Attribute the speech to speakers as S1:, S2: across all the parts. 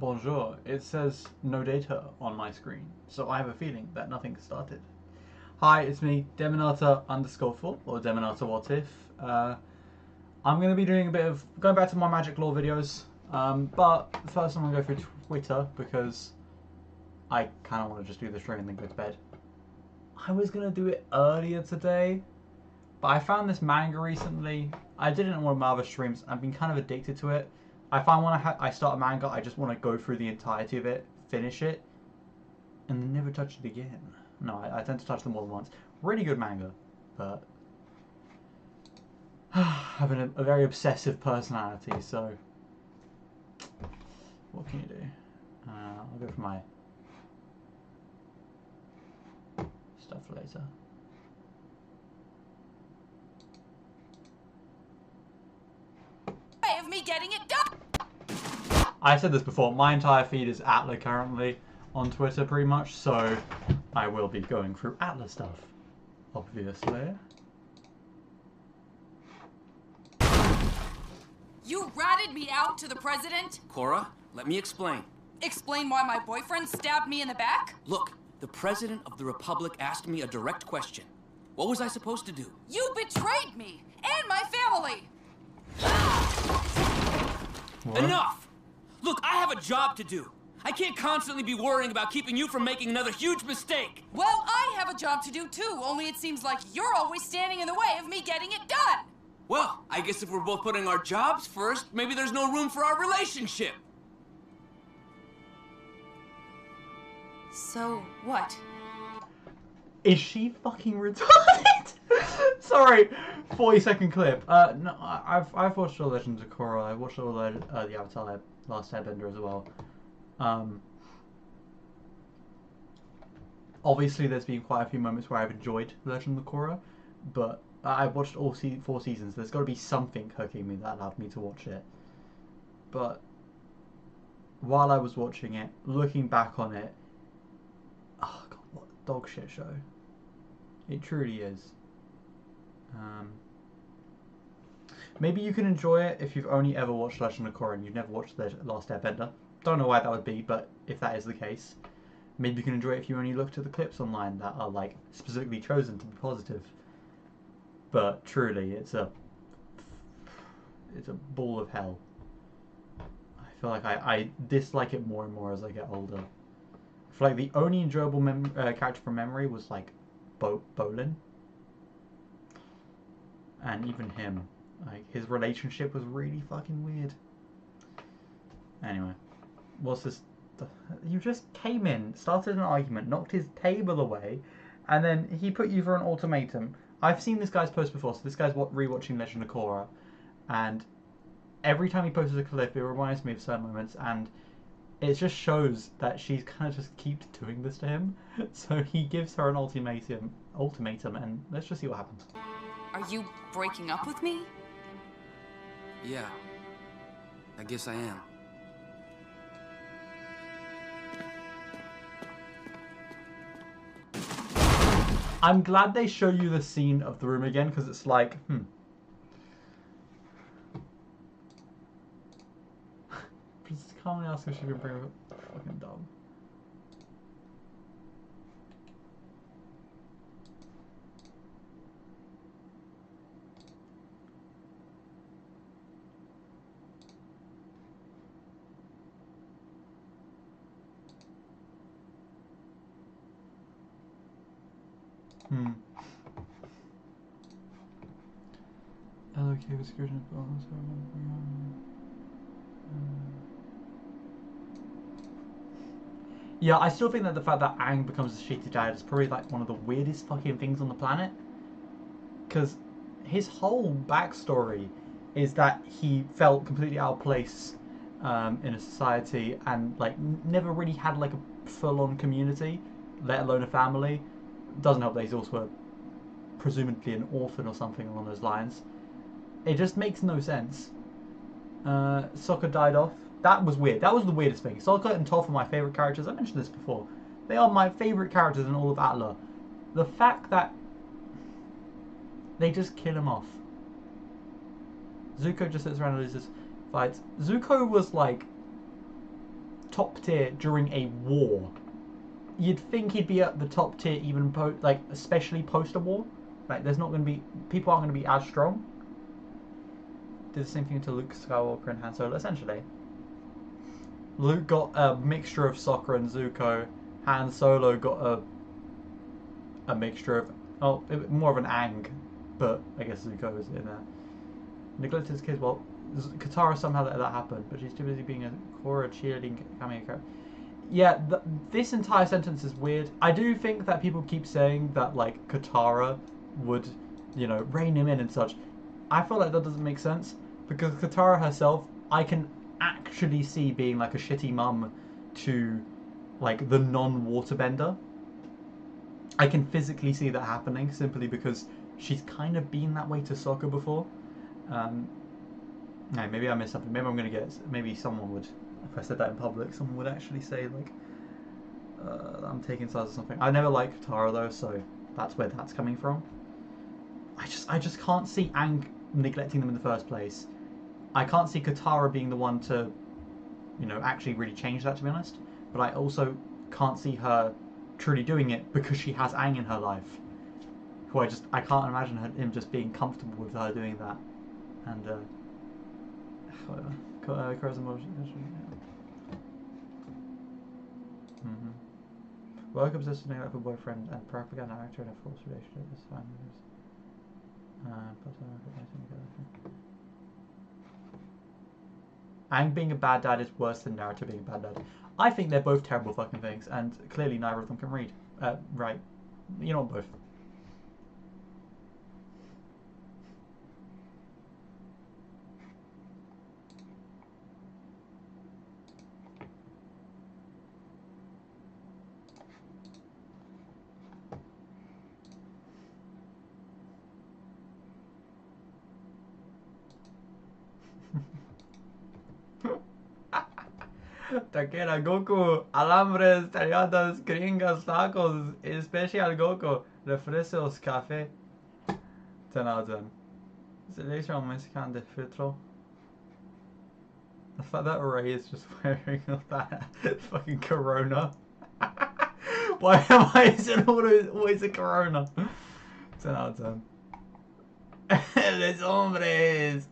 S1: Bonjour. It says no data on my screen, so I have a feeling that nothing started. Hi, it's me, Demonata_4 or Demonata What If. I'm going to be doing a bit of going back to my magic lore videos, but first I'm going to go through Twitter because I kind of want to just do the stream and then go to bed. I was going to do it earlier today, but I found this manga recently. I did it in one of my other streams. I've been kind of addicted to it. I find when I start a manga, I just want to go through the entirety of it, finish it, and then never touch it again. No, I tend to touch them more than once. Really good manga, but having a very obsessive personality, so what can you do? I'll go for my stuff later.
S2: Way of me getting it done.
S1: I said this before, my entire feed is Atla currently on Twitter pretty much, so I will be going through Atla stuff, obviously.
S2: You ratted me out to the president?
S3: Cora, let me explain.
S2: Explain why my boyfriend stabbed me in the back?
S3: Look, the President of the Republic asked me a direct question. What was I supposed to do?
S2: You betrayed me and my family!
S1: What?
S3: Enough! Look, I have a job to do. I can't constantly be worrying about keeping you from making another huge mistake.
S2: Well, I have a job to do too, only it seems like you're always standing in the way of me getting it done!
S3: Well, I guess if we're both putting our jobs first, maybe there's no room for our relationship.
S2: So, what?
S1: Is she fucking retarded? Sorry, 40-second clip. No, I've watched all Legends of Korra. I've watched all the Avatar Last Airbender as well. Obviously, there's been quite a few moments where I've enjoyed Legend of Korra, but I've watched all 4 seasons. There's got to be something hooking me that allowed me to watch it. But while I was watching it, looking back on it, oh god, what a dog shit show! It truly is. Maybe you can enjoy it if you've only ever watched Legend of Korra and you've never watched The Last Airbender. Don't know why that would be, but if that is the case, maybe you can enjoy it if you only looked at the clips online that are like specifically chosen to be positive. But truly, it's a ball of hell. I feel like I dislike it more and more as I get older. I feel like the only enjoyable character from memory was like Bolin, and even him, like his relationship was really fucking weird. Anyway, what's this? You just came in, started an argument, knocked his table away, and then he put you for an ultimatum. I've seen this guy's post before, so this guy's rewatching Legend of Korra, and every time he posts a clip, it reminds me of certain moments, and it just shows that she's kind of just keeps doing this to him. So he gives her an ultimatum, and let's just see what happens.
S2: Are you breaking up with me?
S3: Yeah, I guess I am.
S1: I'm glad they show you the scene of the room again, because it's like, Just calmly ask if she can bring up. Fucking dumb. Allocate with security bonus. Yeah, I still think that the fact that Aang becomes a shitty dad is probably like one of the weirdest fucking things on the planet. Because his whole backstory is that he felt completely out of place in a society and like never really had like a full-on community, let alone a family. Doesn't help that he's also presumably an orphan or something along those lines. It just makes no sense. Sokka died off. That was weird. That was the weirdest thing. Sokka and Toph are my favourite characters. I mentioned this before. They are my favourite characters in all of Atla. The fact that they just kill him off. Zuko just sits around and loses fights. Zuko was like top tier during a war. You'd think he'd be at the top tier even especially post a war. Like there's not going to be people aren't going to be as strong. Did the same thing to Luke Skywalker and Han Solo essentially. Luke got a mixture of Sokka and Zuko. Han Solo got a mixture of more of an Aang, but I guess Zuko was in there. Neglected his kids. Well, Katara somehow let that happen, but she's too busy being a Korra cheerleading cameo character. Yeah, this entire sentence is weird. I do think that people keep saying that like Katara would, rein him in and such. I feel like that doesn't make sense because Katara herself, I can actually see being like a shitty mum to like the non-waterbender. I can physically see that happening simply because she's kind of been that way to Sokka before. No, maybe I missed something. Maybe I'm gonna get. Maybe someone would, if I said that in public, someone would actually say like, I'm taking sides or something. I never liked Katara though, so that's where that's coming from. I just can't see Aang neglecting them in the first place. I can't see Katara being the one to, actually really change that, to be honest. But I also can't see her truly doing it because she has Aang in her life. Who I can't imagine him just being comfortable with her doing that. And, whatever. Work obsessed with a boyfriend and propaganda actor in a false relationship is fine. Aang being a bad dad is worse than Naruto being a bad dad. I think they're both terrible fucking things, and clearly neither of them can read. Right. You know both. Taquera, Goku, alambres, talladas, gringas, tacos, especial Goku, refrescos, café. 10 out of 10. Selection Mexican de filtro. The fact that Ray is just wearing that fucking Corona. Why am I always a Corona? 10 out of 10. Les hombres,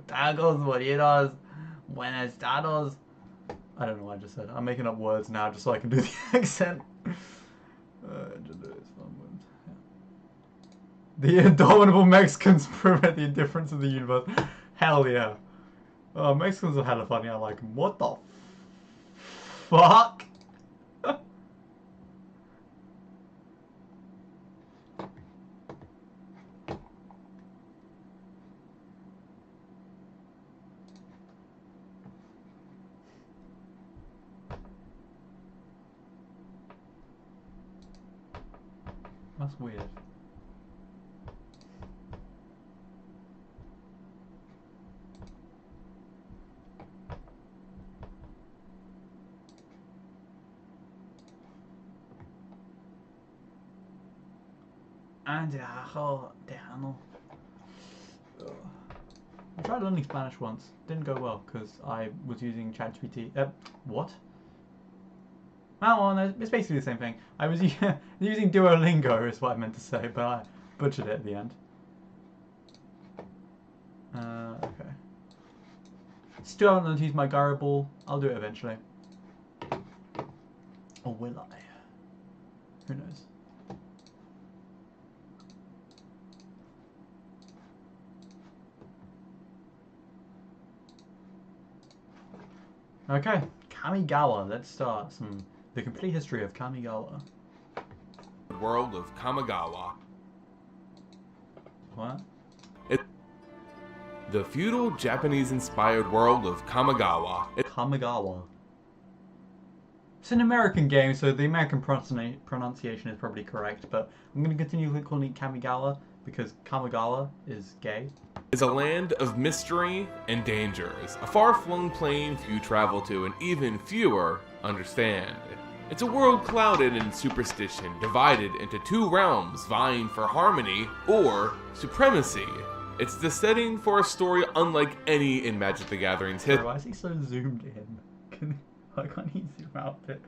S1: tacos, burritos, buenos estados. I don't know what I just said. I'm making up words now just so I can do the accent. The indomitable Mexicans prevent the indifference of the universe. Hell yeah. Mexicans are hella funny. I like them. What the fuck? That's weird. And I tried learning Spanish once. Didn't go well because I was using ChatGPT. What? Well, it's basically the same thing. I was using Duolingo is what I meant to say, but I butchered it at the end. Okay. Still haven't learned to use my Gyro Ball. I'll do it eventually. Or will I? Who knows? Okay, Kamigawa. Let's start the complete history of Kamigawa.
S4: World of Kamigawa.
S1: What?
S4: The feudal Japanese-inspired world of Kamigawa.
S1: Kamigawa. It's an American game, so the American pronunciation is probably correct, but I'm going to continue calling it Kamigawa because Kamigawa is gay.
S4: Is a land of mystery and dangers, a far-flung plane few travel to and even fewer understand. It's a world clouded in superstition, divided into two realms vying for harmony or supremacy. It's the setting for a story unlike any in Magic the Gathering's history.
S1: Why is he so zoomed in? Why can't he zoom out a bit?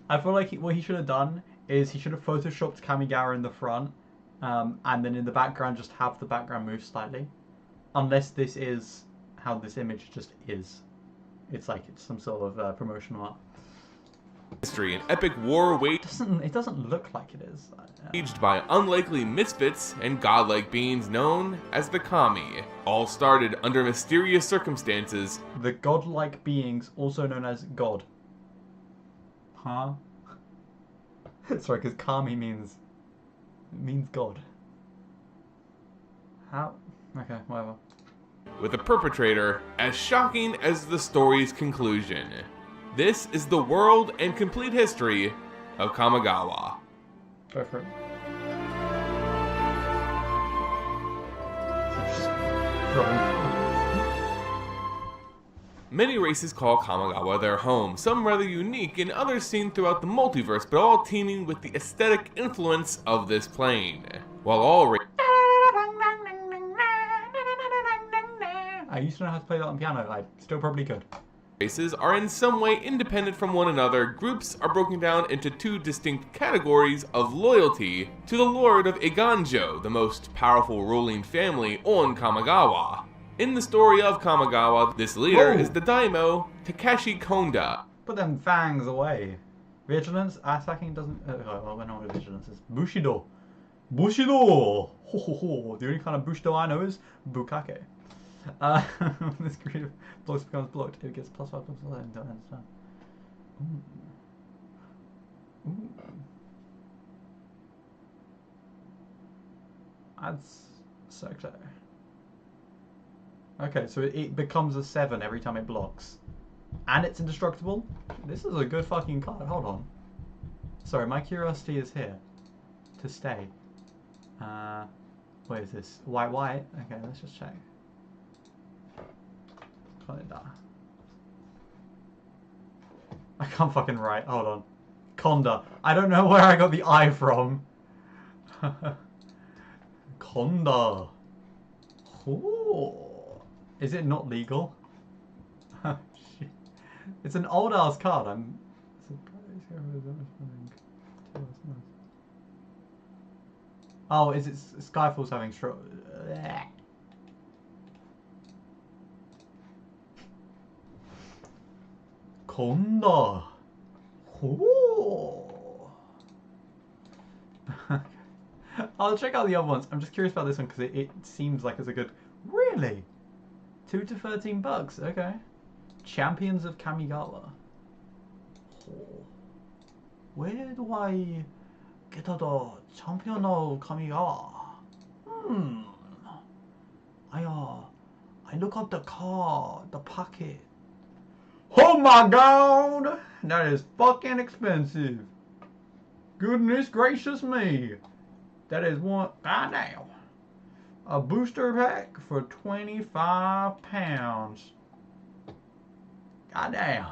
S1: I feel like what he should have done is he should have photoshopped Kamigawa in the front, and then in the background just have the background move slightly. Unless this is how this image just is. It's like it's some sort of promotional art.
S4: History, an epic war
S1: It doesn't look like it is.
S4: waged by unlikely misfits and godlike beings known as the Kami. All started under mysterious circumstances.
S1: The godlike beings, also known as God. Huh? Sorry, because Kami means God. How? Okay, whatever.
S4: With the perpetrator as shocking as the story's conclusion. This is the world and complete history of Kamigawa.
S1: Go for it.
S4: Many races call Kamigawa their home, some rather unique and others seen throughout the multiverse, but all teeming with the aesthetic influence of this plane. While all
S1: I used to know how to play that on piano. I still probably could.
S4: races are in some way independent from one another, groups are broken down into two distinct categories of loyalty to the Lord of Eiganjo, the most powerful ruling family on Kamigawa. In the story of Kamigawa, this leader is the daimyo Takashi Konda.
S1: Put them fangs away. Vigilance, attacking doesn't. Well, I know what vigilance is. Bushido. Bushido! Ho ho ho. The only kind of Bushido I know is Bukake. When this creative blocks becomes blocked, it gets +5 plus 5. I don't understand. Ooh. Ooh. Adds circular. Okay, so it becomes a 7 every time it blocks. And it's indestructible? This is a good fucking card. Hold on. Sorry, my curiosity is here. To stay. What is this? White. Okay, let's just check. I can't fucking write. Hold on. Konda. I don't know where I got the I from. Konda. Ooh. Is it not legal? Shit. It's an old ass card. I'm surprised. Oh, is it Skyfall's having stroke? Konda. Ooh. I'll check out the other ones. I'm just curious about this one because it seems like it's a good. Really? 2 to 13 bucks. Okay. Champions of Kamigawa. Oh. Where do I get the champion of Kamigawa? I look up the card, the packet. Oh my god! That is fucking expensive. Goodness gracious me. That is one. Goddamn. A booster pack for £25. Goddamn.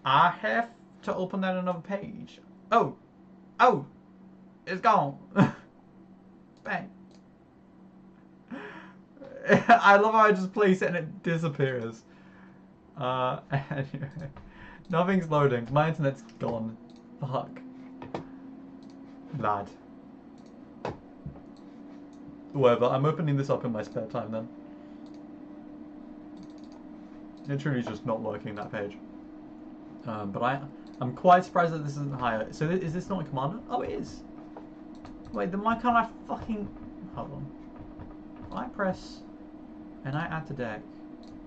S1: I have to open that another page. Oh. It's gone. Bang. I love how I just place it and it disappears. Anyway. Nothing's loading. My internet's gone. Fuck. Lad. Whatever, I'm opening this up in my spare time then. Literally just not working that page. But I'm quite surprised that this isn't higher. So is this not a commander? Oh, it is. Wait, then why can't I fucking... Hold on. If I press and I add to deck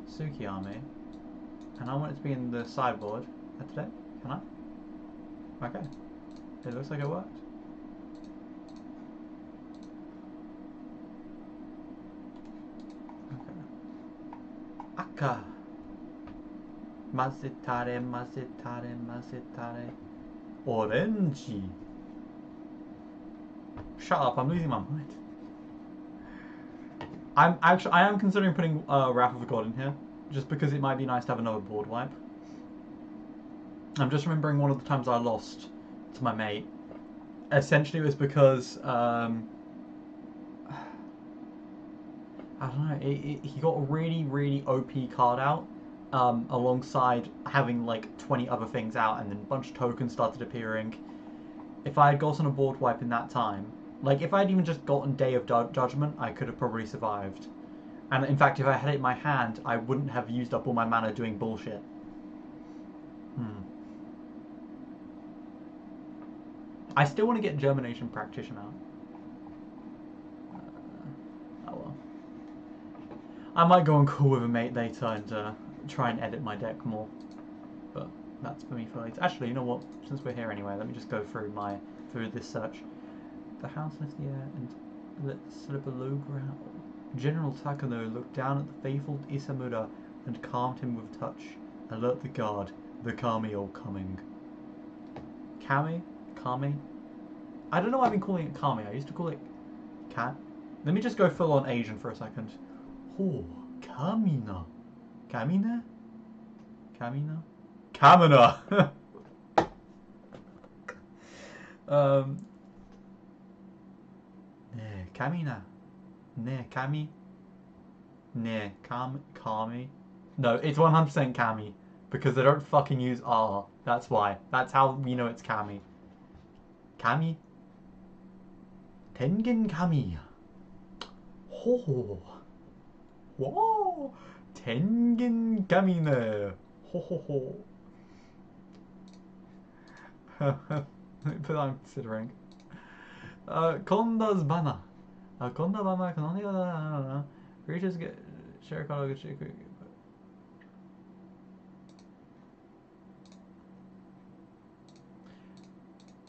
S1: Sukiyami, and I want it to be in the sideboard, add to deck, can I? Okay. It looks like it worked. Aka. Mazitare. Orange. Shut up, I'm losing my mind. I am considering putting Wrath of the God in here, just because it might be nice to have another board wipe. I'm just remembering one of the times I lost to my mate. Essentially it was because I don't know. He got a really, really OP card out, alongside having like 20 other things out, and then a bunch of tokens started appearing. If I had gotten a board wipe in that time, like if I had even just gotten Day of Judgment, I could have probably survived. And in fact, if I had it in my hand, I wouldn't have used up all my mana doing bullshit. I still want to get Germination Practitioner. Oh well. I might go on call with a mate later and try and edit my deck more. But that's for me for later. Actually, you know what? Since we're here anyway, let me just go through this search. The house left the air and let slip a low growl. General Takano looked down at the faithful Isamura and calmed him with touch. Alert the guard. The Kami are coming. Kami? Kami? I don't know why I've been calling it Kami. I used to call it Cat. Let me just go full on Asian for a second. Oh, Kamina. Kamina? Kamina? Kamina! Ne, Kamina. Ne, Kami. Ne, Kami. No, it's 100% Kami. Because they don't fucking use R. That's why. That's how we know it's Kami. Kami? Tengen Kami. Ho. Whoa. Tengen Kami ne. Ho. But I'm considering. Konda's Bana. Konda Bana can creatures get share card.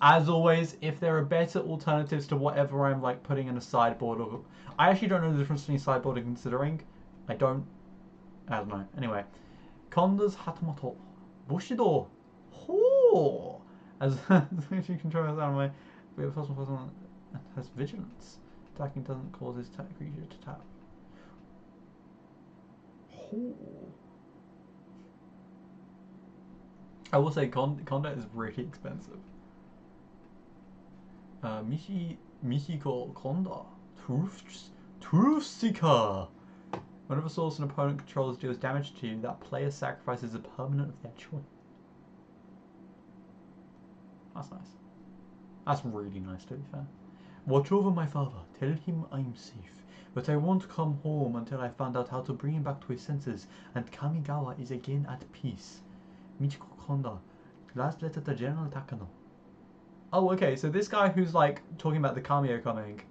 S1: As always, if there are better alternatives to whatever I'm like putting in a sideboard, or I actually don't know the difference between sideboard and considering. I don't know. Anyway, Konda's Hatamoto Bushido. Ho. As you control his animal, we have a first one has vigilance. Attacking doesn't cause his creature to tap. Ho. I will say Konda is really expensive. Michiko Konda. Truth Seeker. Whenever source an opponent controls deals damage to you, that player sacrifices a permanent of their choice. That's nice. That's really nice, to be fair. Watch over my father. Tell him I'm safe. But I won't come home until I found out how to bring him back to his senses, and Kamigawa is again at peace. Michiko Konda. Last letter to General Takano. Oh, okay, so this guy who's, like, talking about the cameo coming.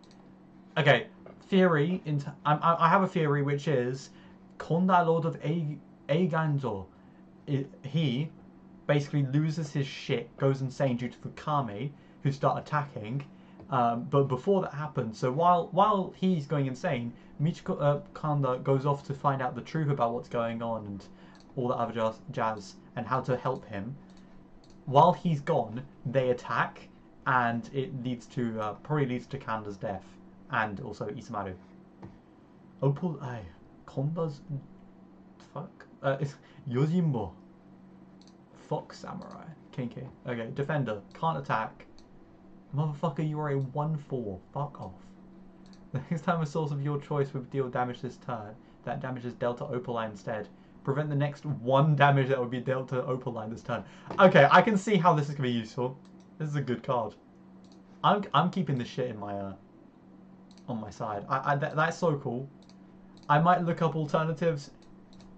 S1: Okay, theory. I have a theory, which is Konda, Lord of Eiganzo. He basically loses his shit, goes insane due to the Kami, who start attacking. But before that happens, so while he's going insane, Michiko Konda goes off to find out the truth about what's going on and all that other jazz, and how to help him. While he's gone, they attack, and it leads to probably leads to Kanda's death, and also Isamaru. Opal Eye, Konda's fuck. It's Yojimbo. Fox Samurai, Kinky. Okay, defender can't attack. Motherfucker, you are a 1/4. Fuck off. The next time a source of your choice would deal damage this turn, that damage is dealt to Opaline instead. Prevent the next 1 damage that would be dealt to Opaline this turn. Okay, I can see how this is gonna be useful. This is a good card. I'm keeping this shit in my on my side. That's so cool. I might look up alternatives.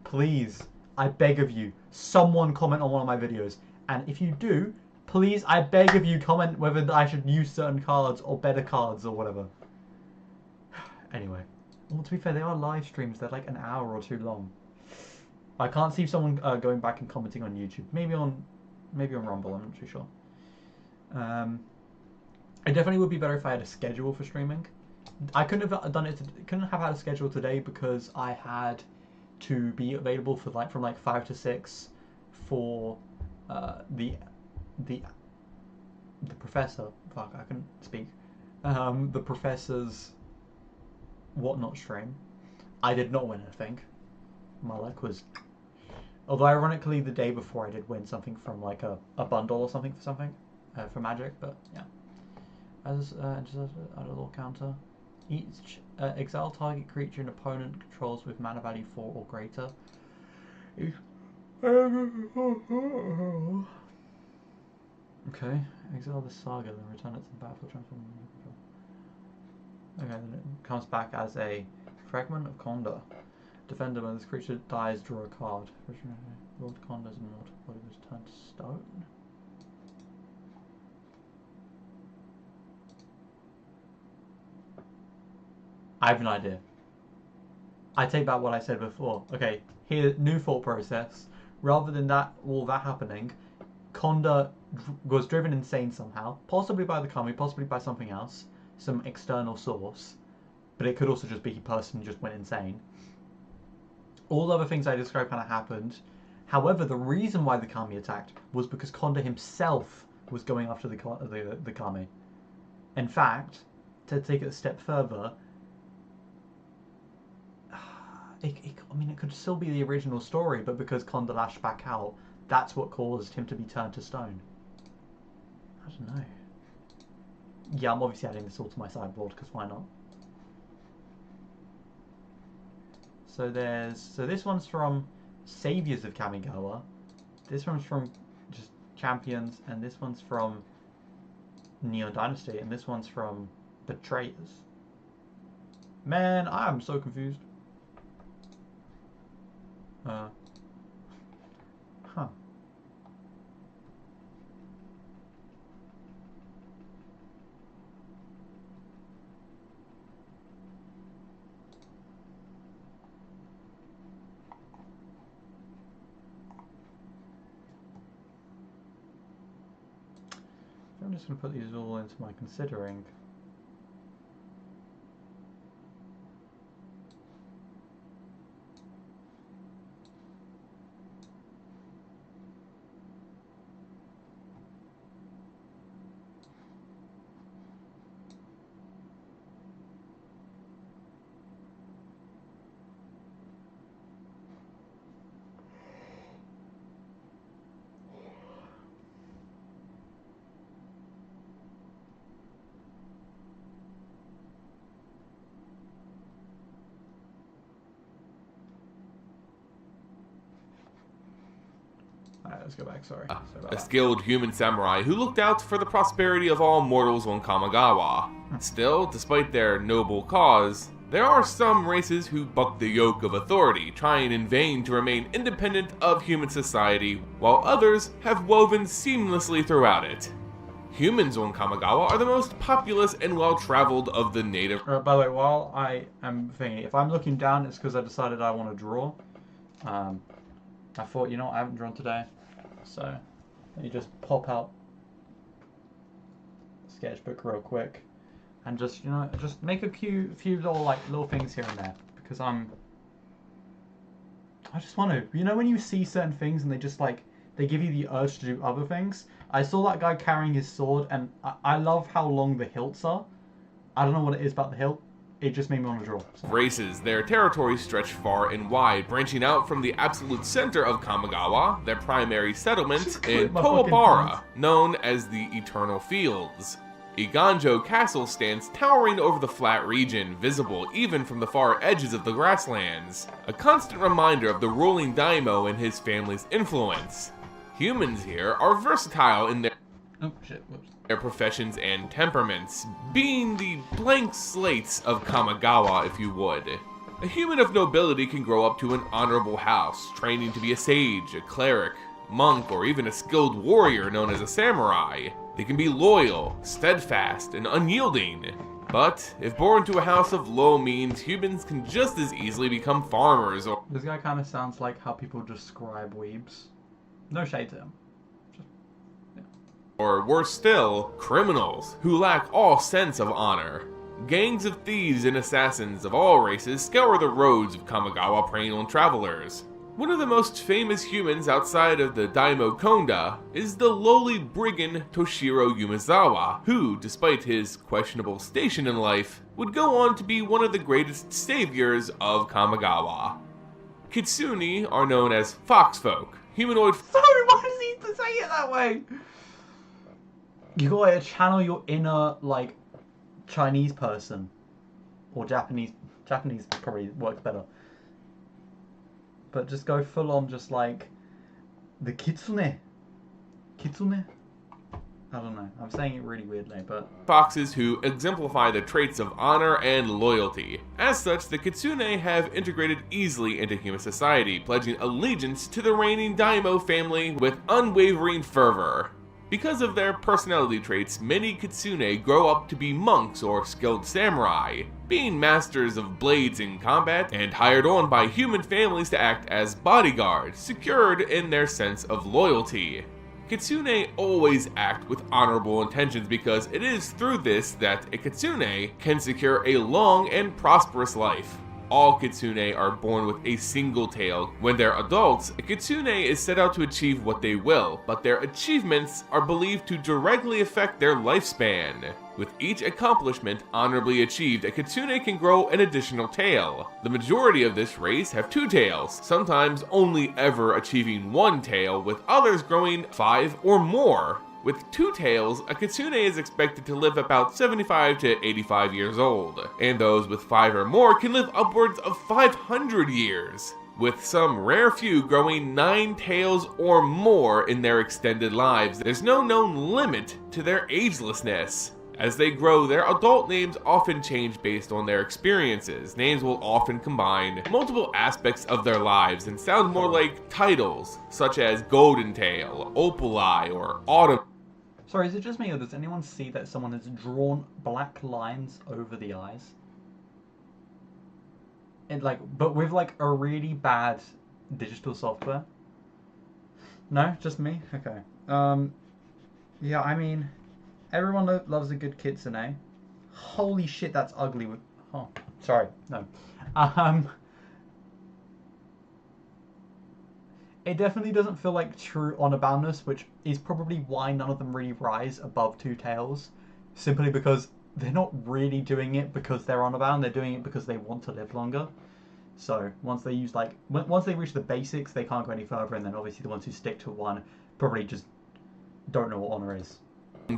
S1: Please, I beg of you, someone comment on one of my videos. And if you do, please, I beg of you, comment whether I should use certain cards or better cards or whatever. Anyway, well, to be fair, they are live streams. They're like an hour or 2 long. I can't see someone going back and commenting on YouTube. Maybe on Rumble. I'm not too sure. It definitely would be better if I had a schedule for streaming. I couldn't have done it. Couldn't have had a schedule today because I had to be available for from 5 to 6 for the professor. Fuck, I couldn't speak. The professor's whatnot stream. I did not win anything. My luck was. Although ironically, the day before I did win something from a bundle or something for Magic, but yeah. As just a little counter. Each exile target creature an opponent controls with mana value 4 or greater. Okay, exile the saga, then return it to the battlefield, transform it. Okay, then it comes back as a fragment of Konda. Defender, when this creature dies, draw a card. Lord Konda's immortal body was turned to stone. I have an idea. I take back what I said before. Okay, here, new thought process. Rather than that, all that happening, Konda was driven insane somehow, possibly by the Kami, possibly by something else, some external source, but it could also just be he personally just went insane. All the other things I described kind of happened. However, the reason why the Kami attacked was because Konda himself was going after the Kami. In fact, to take it a step further, I mean, it could still be the original story, but because Konda lashed back out, that's what caused him to be turned to stone. I don't know. Yeah, I'm obviously adding this all to my sideboard, because why not? So this one's from Saviors of Kamigawa. This one's from just Champions, and this one's from Neon Dynasty, and this one's from Betrayers. Man, I am so confused. Huh. I'm just going to put these all into my considering. Alright, let's go back, sorry.
S4: A skilled human samurai who looked out for the prosperity of all mortals on Kamigawa. Still, despite their noble cause, there are some races who buck the yoke of authority, trying in vain to remain independent of human society, while others have woven seamlessly throughout it. Humans on Kamigawa are the most populous and well-traveled of the native...
S1: By the way, while I am thinking, if I'm looking down, it's because I decided I want to draw. I thought, you know, I haven't drawn today, so let me just pop out sketchbook real quick and just, you know, just make a few little things here and there, because I just want to, you know, when you see certain things and they just like, they give you the urge to do other things. I saw that guy carrying his sword, and I love how long the hilts are. I don't know what it is about the hilt. It just made me want to draw. So.
S4: Races, their territories stretch far and wide, branching out from the absolute center of Kamigawa, their primary settlement, in Kowabara, known as the Eternal Fields. Iganjo Castle stands towering over the flat region, visible even from the far edges of the grasslands, a constant reminder of the ruling daimyo and his family's influence. Humans here are versatile in their professions and temperaments, being the blank slates of Kamigawa, if you would. A human of nobility can grow up to an honorable house, training to be a sage, a cleric, monk, or even a skilled warrior known as a samurai. They can be loyal, steadfast, and unyielding. But if born to a house of low means, humans can just as easily become farmers or...
S1: This guy kind of sounds like how people describe weebs. No shade to him.
S4: Or worse still, criminals who lack all sense of honor. Gangs of thieves and assassins of all races scour the roads of Kamigawa preying on travelers. One of the most famous humans outside of the daimyo Konda is the lowly brigand Toshiro Umezawa, who, despite his questionable station in life, would go on to be one of the greatest saviors of Kamigawa. Kitsune are known as foxfolk, humanoid...
S1: Sorry, why does he have to say it that way? You gotta channel your inner, like, Chinese person. or Japanese. Japanese probably works better. But just go full on, just like the kitsune. Kitsune? I don't know. I'm saying it really weirdly, but...
S4: Foxes who exemplify the traits of honor and loyalty. As such, the Kitsune have integrated easily into human society, pledging allegiance to the reigning Daimyo family with unwavering fervor. Because of their personality traits, many Kitsune grow up to be monks or skilled samurai, being masters of blades in combat and hired on by human families to act as bodyguards, secured in their sense of loyalty. Kitsune always act with honorable intentions because it is through this that a Kitsune can secure a long and prosperous life. All Kitsune are born with a single tail. When they're adults, a Kitsune is set out to achieve what they will, but their achievements are believed to directly affect their lifespan. With each accomplishment honorably achieved, a Kitsune can grow an additional tail. The majority of this race have 2 tails, sometimes only ever achieving 1 tail, with others growing 5 or more. With 2 tails, a Kitsune is expected to live about 75 to 85 years old, and those with 5 or more can live upwards of 500 years, with some rare few growing 9 tails or more in their extended lives. There's no known limit to their agelessness. As they grow, their adult names often change based on their experiences. Names will often combine multiple aspects of their lives and sound more like titles, such as Golden Tail, Opal Eye, or Autumn.
S1: Sorry, is it just me, or does anyone see that someone has drawn black lines over the eyes? And but with like a really bad digital software? No, just me? Okay. Yeah, I mean, everyone loves a good kitsune. Holy shit, that's ugly. Oh, sorry, no. It definitely doesn't feel like true honor boundness, which is probably why none of them really rise above 2 tails. Simply because they're not really doing it because they're honor bound, they're doing it because they want to live longer. So once they use once they reach the basics, they can't go any further, and then obviously the ones who stick to 1 probably just don't know what honor is.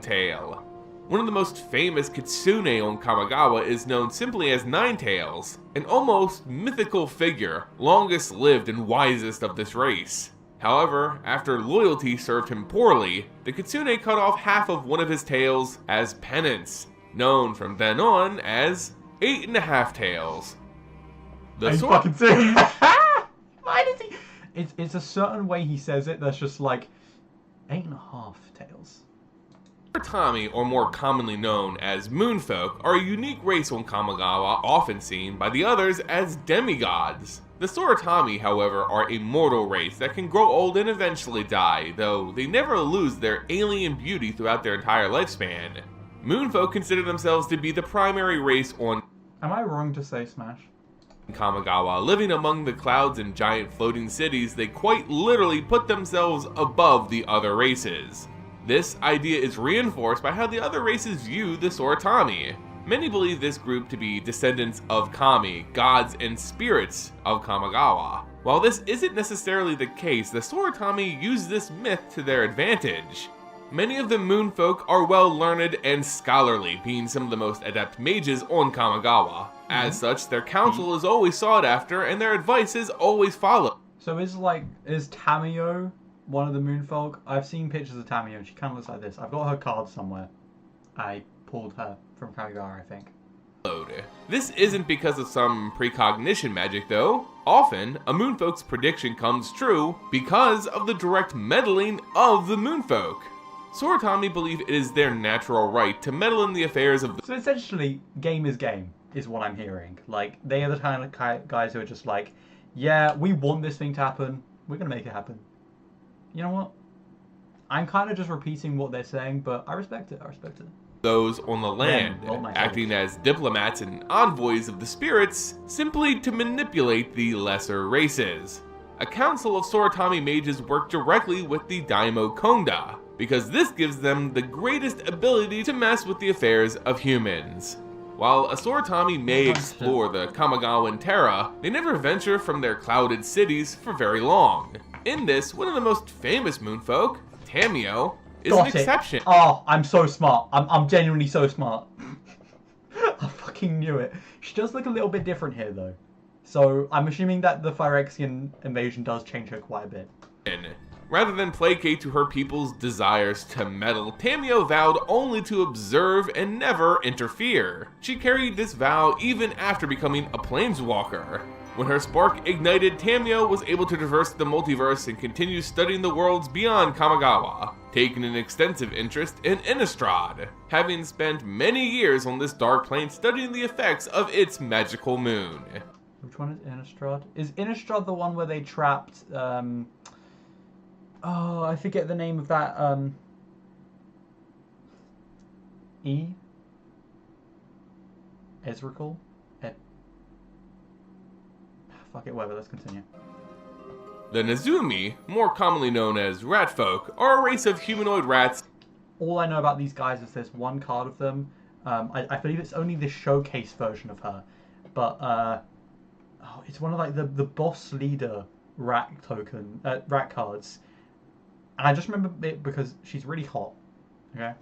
S4: Tail. One of the most famous Kitsune on Kamigawa is known simply as Nine Tails, an almost mythical figure, longest lived and wisest of this race. However, after loyalty served him poorly, the Kitsune cut off half of one of his tails as penance, known from then on as 8.5 tails.
S1: Are you fucking serious? Why does he? It's a certain way he says it that's just like 8.5 tails.
S4: Soratami, or more commonly known as Moonfolk, are a unique race on Kamigawa, often seen by the others as demigods. The Soratami, however, are a mortal race that can grow old and eventually die, though they never lose their alien beauty throughout their entire lifespan. Moonfolk consider themselves to be the primary race on
S1: Am I wrong to say Smash?
S4: Kamigawa. Living among the clouds and giant floating cities, they quite literally put themselves above the other races. This idea is reinforced by how the other races view the Soratami. Many believe this group to be descendants of Kami, gods and spirits of Kamigawa. While this isn't necessarily the case, the Soratami use this myth to their advantage. Many of the Moonfolk are well learned and scholarly, being some of the most adept mages on Kamigawa. As such, their counsel is always sought after and their advice is always followed.
S1: So is Tamiyo one of the Moonfolk? I've seen pictures of Tamiyo and she kind of looks like this. I've got her card somewhere. I pulled her from Kamigawa, I think.
S4: This isn't because of some precognition magic though. Often, a Moonfolk's prediction comes true because of the direct meddling of the Moonfolk. Soratami believe it is their natural right to meddle in the affairs of the—
S1: So essentially, game is game, is what I'm hearing. Like, they are the kind of guys who are just like, yeah, we want this thing to happen, we're gonna make it happen. You know what? I'm kind of just repeating what they're saying, but I respect it,
S4: those on the land, acting as diplomats and envoys of the spirits, simply to manipulate the lesser races. A council of Soratami mages work directly with the Daimyo Konda, because this gives them the greatest ability to mess with the affairs of humans. While a Soratami may explore the Kamigawan Terra, they never venture from their clouded cities for very long. In this, one of the most famous Moonfolk, Tamiyo, is an exception.
S1: Oh, I'm so smart. I'm genuinely so smart. I fucking fucking knew it. She does look a little bit different here, though. So I'm assuming that the Phyrexian invasion does change her quite a bit.
S4: Rather than placate to her people's desires to meddle, Tamio vowed only to observe and never interfere. She carried this vow even after becoming a planeswalker. When her spark ignited, Tamio was able to traverse the multiverse and continue studying the worlds beyond Kamigawa, taking an extensive interest in Innistrad, having spent many years on this dark plane studying the effects of its magical moon.
S1: Which one is Innistrad? Is Innistrad the one where they trapped, oh, I forget the name of that, Ezreal? Fuck it, whatever, let's continue.
S4: The Nezumi, more commonly known as Ratfolk, are a race of humanoid rats.
S1: All I know about these guys is there's one card of them. I believe it's only the showcase version of her. But, oh, it's one of like the boss leader rat token, rat cards. And I just remember it because she's really hot. Okay.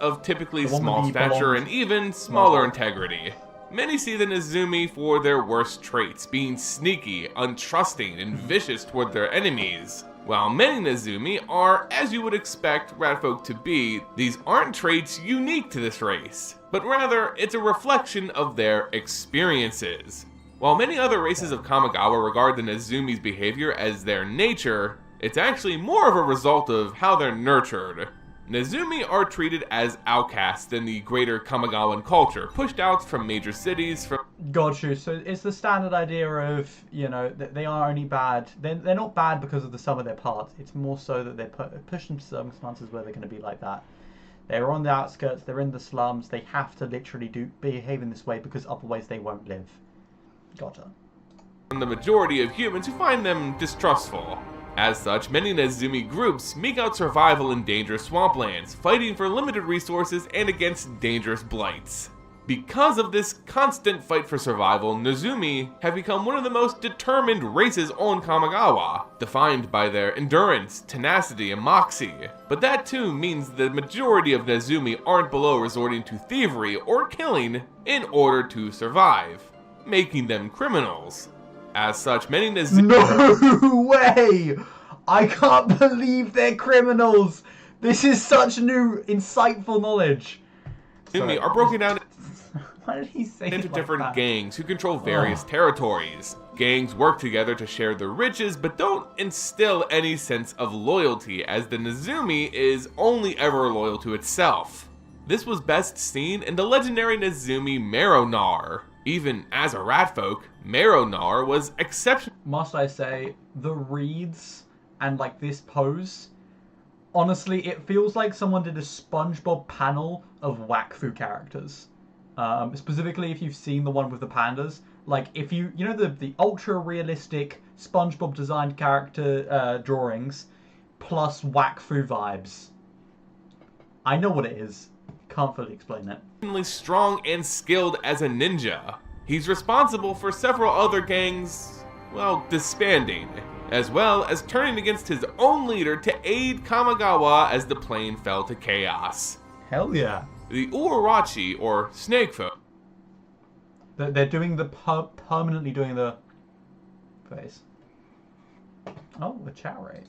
S4: Of typically small stature and even smaller integrity. Many see the Nezumi for their worst traits, being sneaky, untrusting, and vicious toward their enemies. While many Nezumi are, as you would expect Ratfolk to be, these aren't traits unique to this race, but rather it's a reflection of their experiences. While many other races of Kamigawa regard the Nezumi's behavior as their nature, it's actually more of a result of how they're nurtured. Nezumi are treated as outcasts in the greater Kamigawan culture, pushed out from major cities.
S1: Gotcha. So it's the standard idea of, you know, that they are only bad. They're not bad because of the sum of their parts. It's more so that they're pushed into circumstances where they're going to be like that. They're on the outskirts. They're in the slums. They have to literally behave in this way because otherwise they won't live. Gotcha.
S4: From the majority of humans who find them distrustful. As such, many Nezumi groups make out survival in dangerous swamplands, fighting for limited resources and against dangerous blights. Because of this constant fight for survival, Nezumi have become one of the most determined races on Kamigawa, defined by their endurance, tenacity, and moxie. But that too means the majority of Nezumi aren't below resorting to thievery or killing in order to survive, making them criminals. As such, many Nezumi...
S1: No way! I can't believe they're criminals! This is such new, insightful knowledge.
S4: Nezumi are broken down
S1: Why did he say
S4: into
S1: it like
S4: different
S1: that?
S4: gangs who control various territories. Gangs work together to share the riches, but don't instill any sense of loyalty, as the Nezumi is only ever loyal to itself. This was best seen in the legendary Nezumi Meronar. Even as a ratfolk, Meronar was exceptional.
S1: Must I say, the reads and like this pose, honestly, it feels like someone did a SpongeBob panel of Wakfu characters. Specifically, if you've seen the one with the pandas, like if you know the ultra realistic SpongeBob designed character drawings, plus Wakfu vibes. I know what it is. Can't fully explain it.
S4: Strong and skilled as a ninja. He's responsible for several other gangs, well, disbanding, as well as turning against his own leader to aid Kamigawa as the plane fell to chaos.
S1: Hell yeah.
S4: The Uarachi, or Snakefolk.
S1: They're doing the permanently doing the face. Oh, the chat rate.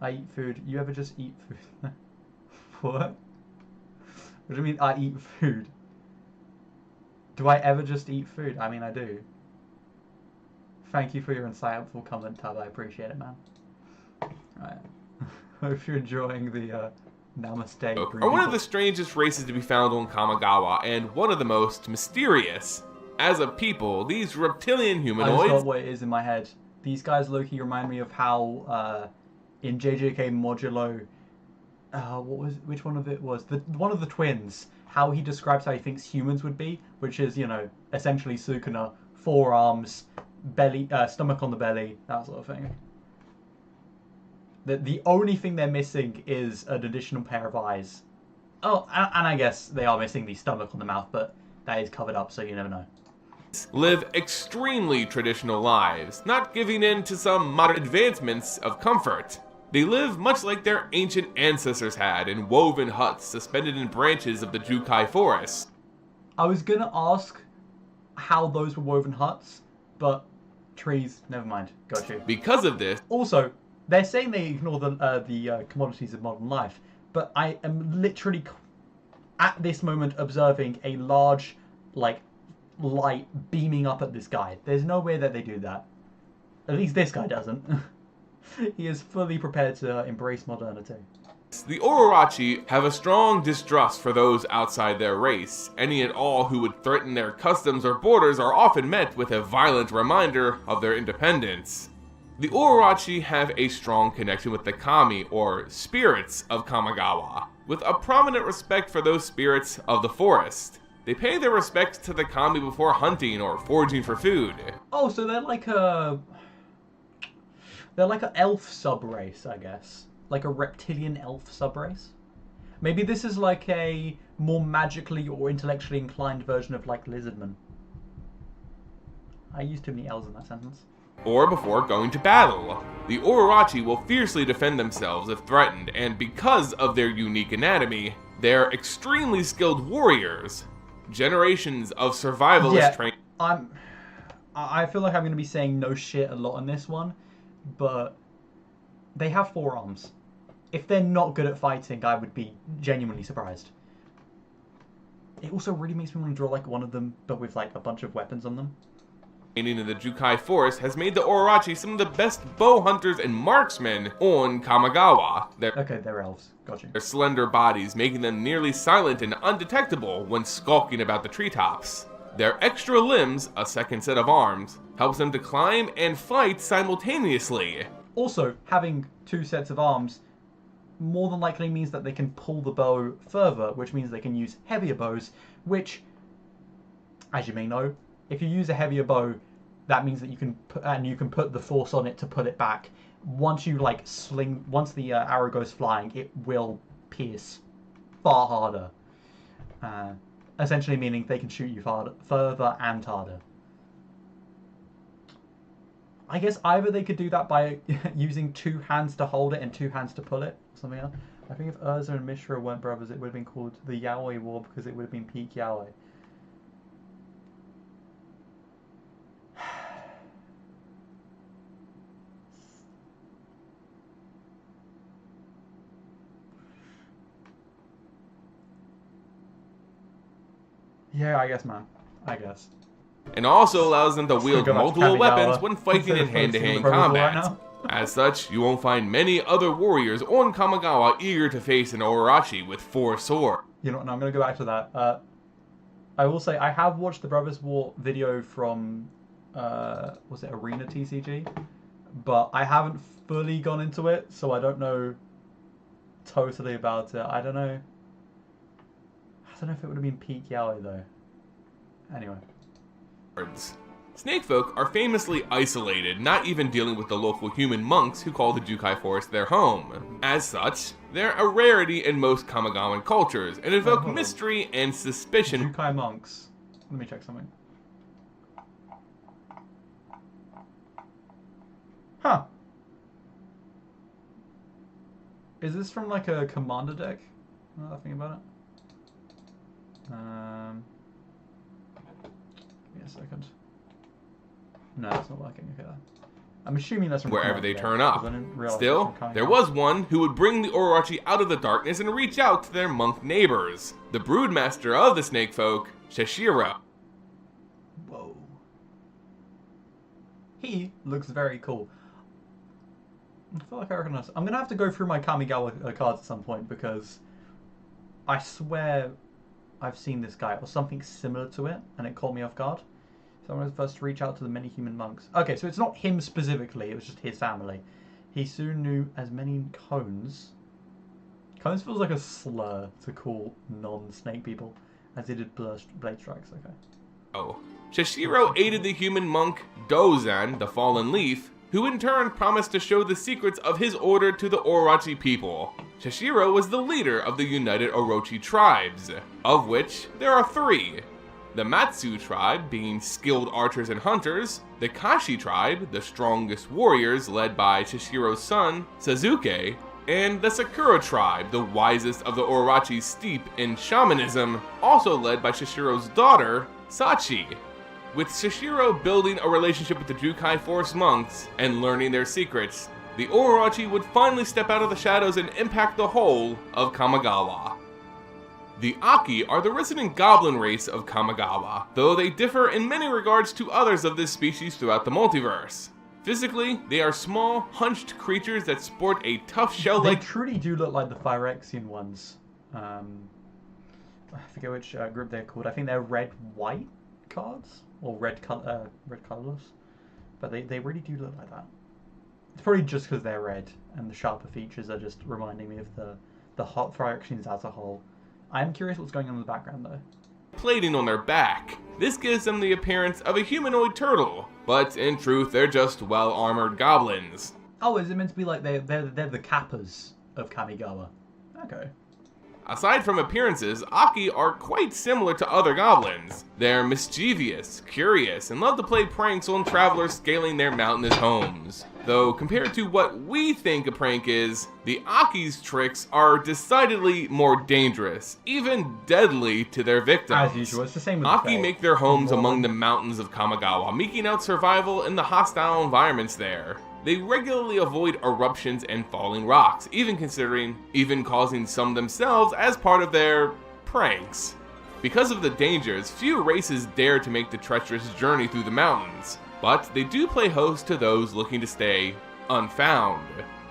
S1: I eat food. You ever just eat food? What? What do you mean I eat food? Do I ever just eat food? I mean, I do. Thank you for your insightful comment, Tab. I appreciate it, man. Alright. Hope you're enjoying the Namaste.
S4: Are one of the strangest races to be found on Kamigawa, and one of the most mysterious. As a people, these reptilian humanoids...
S1: I just got what it is in my head. These guys, Loki, remind me of how in JJK Modulo... which one of it was? One of the twins. How he describes how he thinks humans would be, which is, you know, essentially Sukuna, 4 arms, belly, stomach on the belly, that sort of thing. The only thing they're missing is an additional pair of eyes. Oh, and I guess they are missing the stomach on the mouth, but that is covered up, so you never know.
S4: Live extremely traditional lives, not giving in to some modern advancements of comfort. They live much like their ancient ancestors had, in woven huts suspended in branches of the Jukai forest.
S1: I was gonna ask how those were woven huts, but trees, never mind. Got you.
S4: Because of this,
S1: Also, they're saying they ignore the commodities of modern life, but I am literally at this moment observing a large, like, light beaming up at this guy. There's no way that they do that. At least this guy doesn't. He is fully prepared to embrace modernity.
S4: the Ororachi have a strong distrust for those outside their race. Any and all who would threaten their customs or borders are often met with a violent reminder of their independence. The Ororachi have a strong connection with the Kami, or spirits of Kamigawa, with a prominent respect for those spirits of the forest. They pay their respects to the Kami before hunting or foraging for food.
S1: Oh, so they're like an elf subrace, I guess. Like a reptilian elf subrace. Maybe this is like a more magically or intellectually inclined version of like lizardmen. I used too many L's in that sentence.
S4: Or before going to battle. The Ororachi will fiercely defend themselves if threatened, and because of their unique anatomy, they're extremely skilled warriors. Generations of survivalist training.
S1: I feel like I'm going to be saying no shit a lot on this one, but they have forearms. If they're not good at fighting, I would be genuinely surprised. It also really makes me want to draw like one of them, but with like a bunch of weapons on them.
S4: Training in the Jukai Forest has made the Ororachi some of the best bow hunters and marksmen on Kamigawa.
S1: Okay, they're elves. Got you.
S4: Their slender bodies making them nearly silent and undetectable when skulking about the treetops. Their extra limbs, a second set of arms, helps them to climb and fight simultaneously.
S1: Also, having two sets of arms more than likely means that they can pull the bow further, which means they can use heavier bows, which, as you may know, if you use a heavier bow, that means that you can put the force on it to pull it back. Once you like once the arrow goes flying, it will pierce far harder. Essentially meaning they can shoot you further and harder. I guess either they could do that by using two hands to hold it and two hands to pull it, or something else. I think if Urza and Mishra weren't brothers, it would have been called the Yaoi War because it would have been peak Yaoi. Yeah, I guess, man. I guess.
S4: And also allows them to wield
S1: go back to
S4: multiple
S1: Kamigawa.
S4: weapons when fighting in
S1: Instead of
S4: hand-to-hand
S1: focusing on the
S4: combat.
S1: right now.
S4: As such, you won't find many other warriors on Kamigawa eager to face an Ororachi with 4 swords.
S1: You know what, no, I'm going to go back to that. I will say, I have watched the Brothers War video from, was it Arena TCG? But I haven't fully gone into it, so I don't know totally about it. I don't know if it would have been peak Yaoi, though. Anyway.
S4: Snakefolk are famously isolated, not even dealing with the local human monks who call the Jukai Forest their home. As such, they're a rarity in most Kamigawan cultures, and evoke mystery and suspicion.
S1: Jukai monks. Let me check something. Huh. Is this from like a commander deck? I'm not thinking about it. Give me a second. No, it's not working. Okay. I'm assuming that's from
S4: Wherever they
S1: commander
S4: turn
S1: deck,
S4: up.
S1: 'cause I didn't realize it
S4: Still,
S1: was from
S4: there
S1: Kamigawa.
S4: was one who would bring the Ororachi out of the darkness and reach out to their monk neighbors. The broodmaster of the Snakefolk, Shashiro.
S1: Whoa. He looks very cool. I feel like I recognize. I'm gonna have to go through my Kamigawa cards at some point because I swear I've seen this guy or something similar to it, and it caught me off guard. So I'm going to first reach out to the many human monks. Okay, so it's not him specifically; it was just his family. He soon knew as many cones. Cones feels like a slur to call non-snake people, as he did blade strikes. Okay.
S4: Oh. Shashiro aided the human monk Dozan, the Fallen Leaf, who in turn promised to show the secrets of his order to the Ororachi people. Shashiro was the leader of the United Orochi tribes, of which there are 3. The Matsu tribe, being skilled archers and hunters, the Kashi tribe, the strongest warriors led by Shashiro's son, Sasuke, And the Sakura tribe, the wisest of the Orochi steep in shamanism, also led by Shishiro's daughter, Sachi. With Shishiro building a relationship with the Jukai Forest monks and learning their secrets, the Orochi would finally step out of the shadows and impact the whole of Kamigawa. The Aki are the resident goblin race of Kamigawa, though they differ in many regards to others of this species throughout the multiverse. Physically, they are small, hunched creatures that sport a tough shell-like...
S1: They truly do look like the Phyrexian ones. I forget which group they're called. I think they're red-white cards? Or red colorless. But they really do look like that. It's probably just because they're red, and the sharper features are just reminding me of the hot Phyrexians as a whole. I am curious what's going on in the background, though.
S4: Plating on their back. This gives them the appearance of a humanoid turtle, but in truth they're just well-armored goblins.
S1: Oh, is it meant to be like they're the Kappas of Kamigawa? Okay.
S4: Aside from appearances, Aki are quite similar to other goblins. They're mischievous, curious, and love to play pranks on travelers scaling their mountainous homes. Though, compared to what we think a prank is, the Aki's tricks are decidedly more dangerous, even deadly to their victims.
S1: As usual, it's the same with
S4: Aki make their homes among the mountains of Kamigawa, meeking out survival in the hostile environments there. They regularly avoid eruptions and falling rocks, even causing some themselves as part of their pranks. Because of the dangers, few races dare to make the treacherous journey through the mountains, but they do play host to those looking to stay unfound.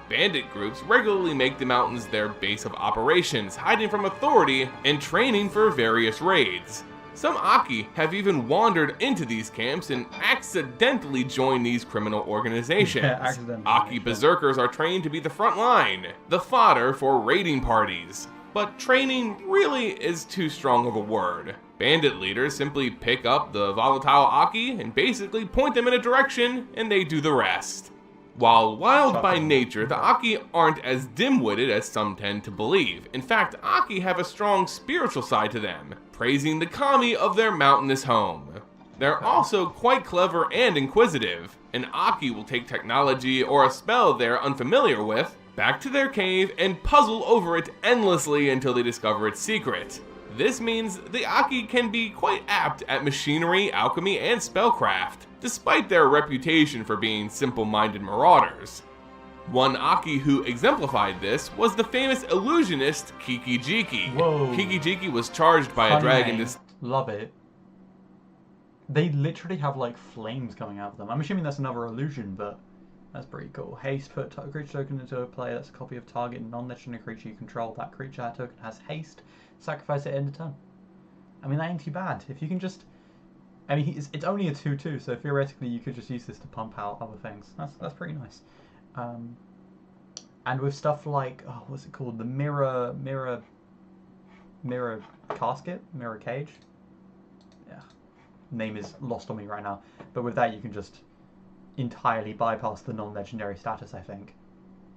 S4: Bandit groups regularly make the mountains their base of operations, hiding from authority and training for various raids. Some Aki have even wandered into these camps and accidentally joined these criminal organizations. Aki berserkers are trained to be the front line, the fodder for raiding parties. But training really is too strong of a word. Bandit leaders simply pick up the volatile Aki and basically point them in a direction, and they do the rest. While wild by nature, the Aki aren't as dim-witted as some tend to believe. In fact, Aki have a strong spiritual side to them, praising the kami of their mountainous home. They're also quite clever and inquisitive. An Aki will take technology or a spell they're unfamiliar with back to their cave and puzzle over it endlessly until they discover its secret. This means the Aki can be quite apt at machinery, alchemy, and spellcraft, despite their reputation for being simple-minded marauders. One Aki who exemplified this was the famous illusionist Kiki-Jiki.
S1: Whoa.
S4: Kiki-Jiki was charged by a dragon to...
S1: Love it. They literally have like flames coming out of them. I'm assuming that's another illusion, but that's pretty cool. Haste, put a creature token into a play that's a copy of target non-legendary creature you control. That creature token has haste. Sacrifice it end of turn. I mean, that ain't too bad. If you can just... I mean, it's only a 2/2, so theoretically you could just use this to pump out other things. That's pretty nice. And with stuff like, oh, what's it called? The mirror casket? Mirror cage? Yeah. Name is lost on me right now. But with that you can just entirely bypass the non-legendary status, I think.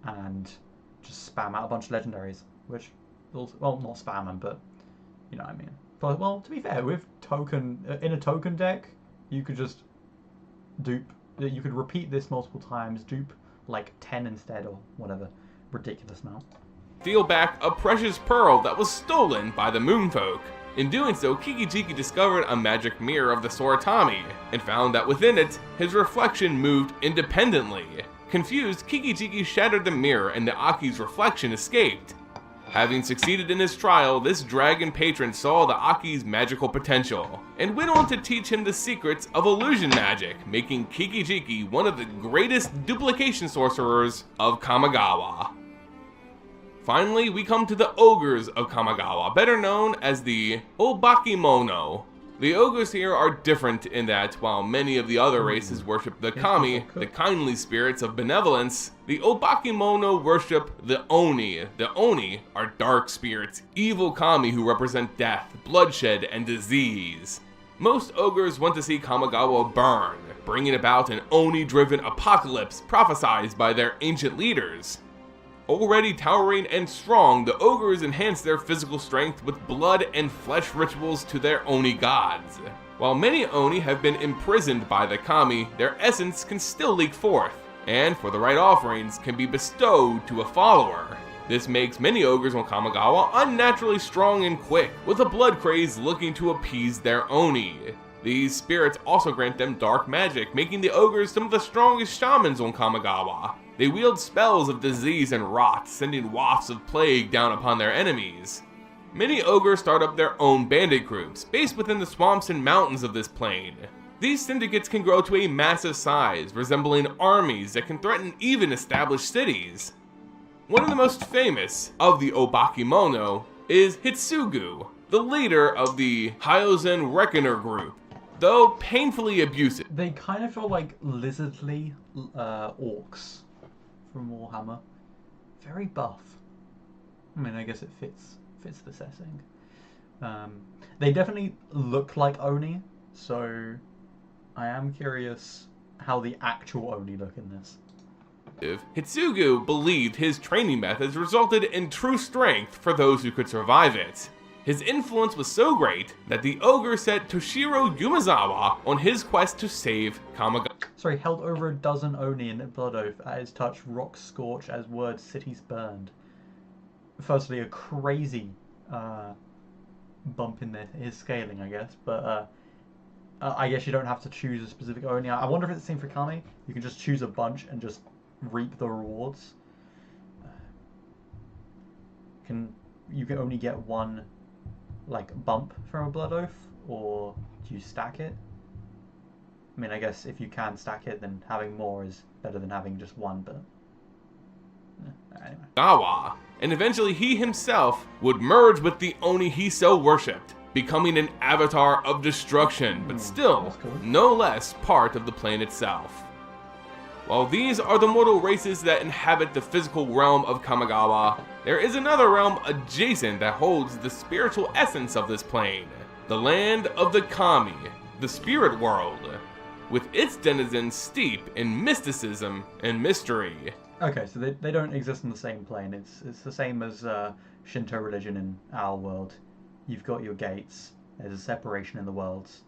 S1: And just spam out a bunch of legendaries. Which, also, well, not spam them, but you know what I mean. But, well, to be fair, with in a token deck, you could just you could repeat this multiple times, dupe like 10 instead or whatever ridiculous amount.
S4: Steal back a precious pearl that was stolen by the Moonfolk. In doing so, Kiki-Jiki discovered a magic mirror of the Soratami, and found that within it, his reflection moved independently. Confused, Kiki-Jiki shattered the mirror and the Aki's reflection escaped. Having succeeded in his trial, this dragon patron saw the Aki's magical potential, and went on to teach him the secrets of illusion magic, making Kiki-Jiki one of the greatest duplication sorcerers of Kamigawa. Finally, we come to the ogres of Kamigawa, better known as the Obakemono. The ogres here are different in that, while many of the other races worship the kami, the kindly spirits of benevolence, the Obakemono worship the oni. The oni are dark spirits, evil kami who represent death, bloodshed, and disease. Most ogres want to see Kamigawa burn, bringing about an oni-driven apocalypse prophesied by their ancient leaders. Already towering and strong, the ogres enhance their physical strength with blood and flesh rituals to their oni gods. While many oni have been imprisoned by the kami, their essence can still leak forth, and for the right offerings can be bestowed to a follower. This makes many ogres on Kamigawa unnaturally strong and quick, with a blood craze looking to appease their Oni. These spirits also grant them dark magic, making the ogres some of the strongest shamans on Kamigawa. They wield spells of disease and rot, sending wafts of plague down upon their enemies. Many ogres start up their own bandit groups, based within the swamps and mountains of this plane. These syndicates can grow to a massive size, resembling armies that can threaten even established cities. One of the most famous of the Obakemono is Hitsugu, the leader of the Hyozen Reckoner group, though painfully abusive.
S1: They kind of feel like lizardly orcs from Warhammer. Very buff. I mean, I guess it fits the setting. They definitely look like Oni, so I am curious how the actual Oni look in this.
S4: Hitsugu believed his training methods resulted in true strength for those who could survive it. His influence was so great that the ogre set Toshiro Yumezawa on his quest to save Kamigawa.
S1: Sorry, held over a dozen Oni in Blood Oath. At his touch, rocks scorch as word cities burned. Firstly, a crazy bump in his scaling, I guess, but I guess you don't have to choose a specific Oni. I wonder if it's the same for Kami. You can just choose a bunch and just reap the rewards. You can only get one like bump from a Blood Oath, or do you stack it? I mean, I guess if you can stack it, then having more is better than having just one, but
S4: anyway. And eventually he himself would merge with the Oni he so worshipped, becoming an avatar of destruction, but still
S1: cool.
S4: No less part of the plane itself. While these are the mortal races that inhabit the physical realm of Kamigawa, there is another realm adjacent that holds the spiritual essence of this plane, the land of the Kami, the spirit world, with its denizens steep in mysticism and mystery.
S1: Okay, so they don't exist in the same plane. It's the same as Shinto religion in our world. You've got your gates. There's a separation in the worlds.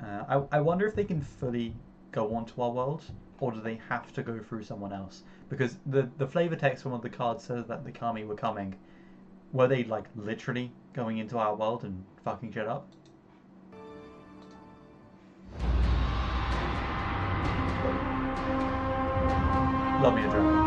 S1: I wonder if they can fully go onto our world, or do they have to go through someone else? Because the flavor text from one of the cards says that the Kami were coming. Were they like literally going into our world and fucking shit up? Love me a dragon.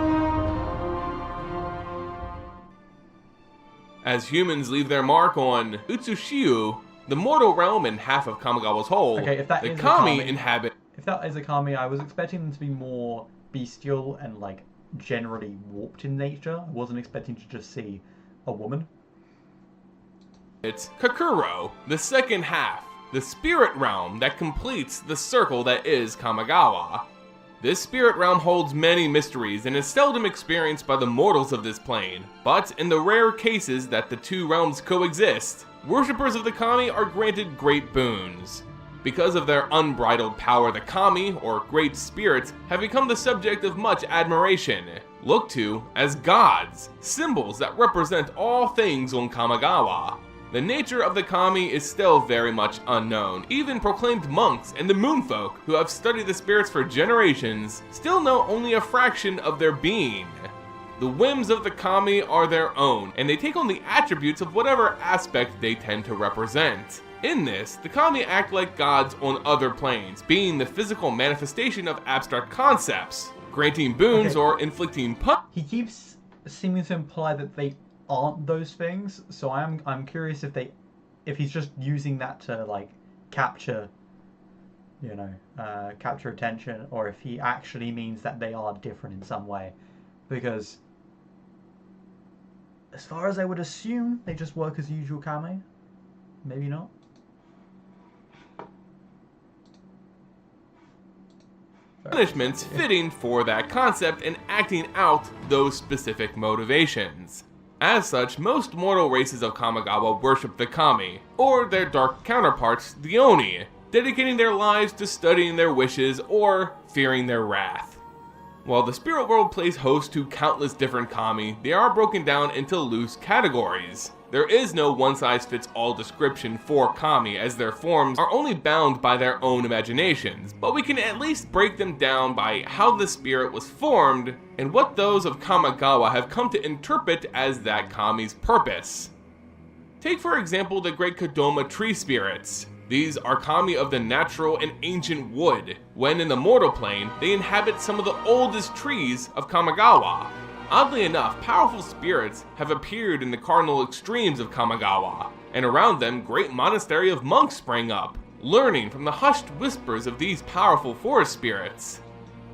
S4: As humans leave their mark on Utsushiu, the mortal realm and half of Kamigawa's whole,
S1: Okay, if that
S4: the
S1: is a
S4: Kami
S1: Kami-
S4: inhabit.
S1: If that is a Kami, I was expecting them to be more bestial and like generally warped in nature. I wasn't expecting to just see a woman.
S4: It's Kakuro, the second half, the spirit realm that completes the circle that is Kamigawa. This spirit realm holds many mysteries and is seldom experienced by the mortals of this plane, but in the rare cases that the two realms coexist, worshippers of the Kami are granted great boons. Because of their unbridled power, the Kami, or Great Spirits, have become the subject of much admiration, looked to as gods, symbols that represent all things on Kamigawa. The nature of the Kami is still very much unknown. Even proclaimed monks and the moonfolk, who have studied the spirits for generations, still know only a fraction of their being. The whims of the Kami are their own, and they take on the attributes of whatever aspect they tend to represent. In this, the Kami act like gods on other planes, being the physical manifestation of abstract concepts, granting boons or inflicting punishment.
S1: He keeps seeming to imply that they aren't those things, so I'm curious if he's just using that to like capture attention, or if he actually means that they are different in some way, because as far as I would assume, they just work as usual Kami. Maybe not.
S4: Punishments fitting for that concept and acting out those specific motivations. As such, most mortal races of Kamigawa worship the Kami, or their dark counterparts, the Oni, dedicating their lives to studying their wishes or fearing their wrath. While the spirit world plays host to countless different Kami, they are broken down into loose categories. There is no one-size-fits-all description for kami, as their forms are only bound by their own imaginations, but we can at least break them down by how the spirit was formed and what those of Kamigawa have come to interpret as that kami's purpose. Take for example the great Kodama tree spirits. These are kami of the natural and ancient wood. When in the mortal plane, they inhabit some of the oldest trees of Kamigawa. Oddly enough, powerful spirits have appeared in the cardinal extremes of Kamigawa, and around them great monastery of monks sprang up, learning from the hushed whispers of these powerful forest spirits.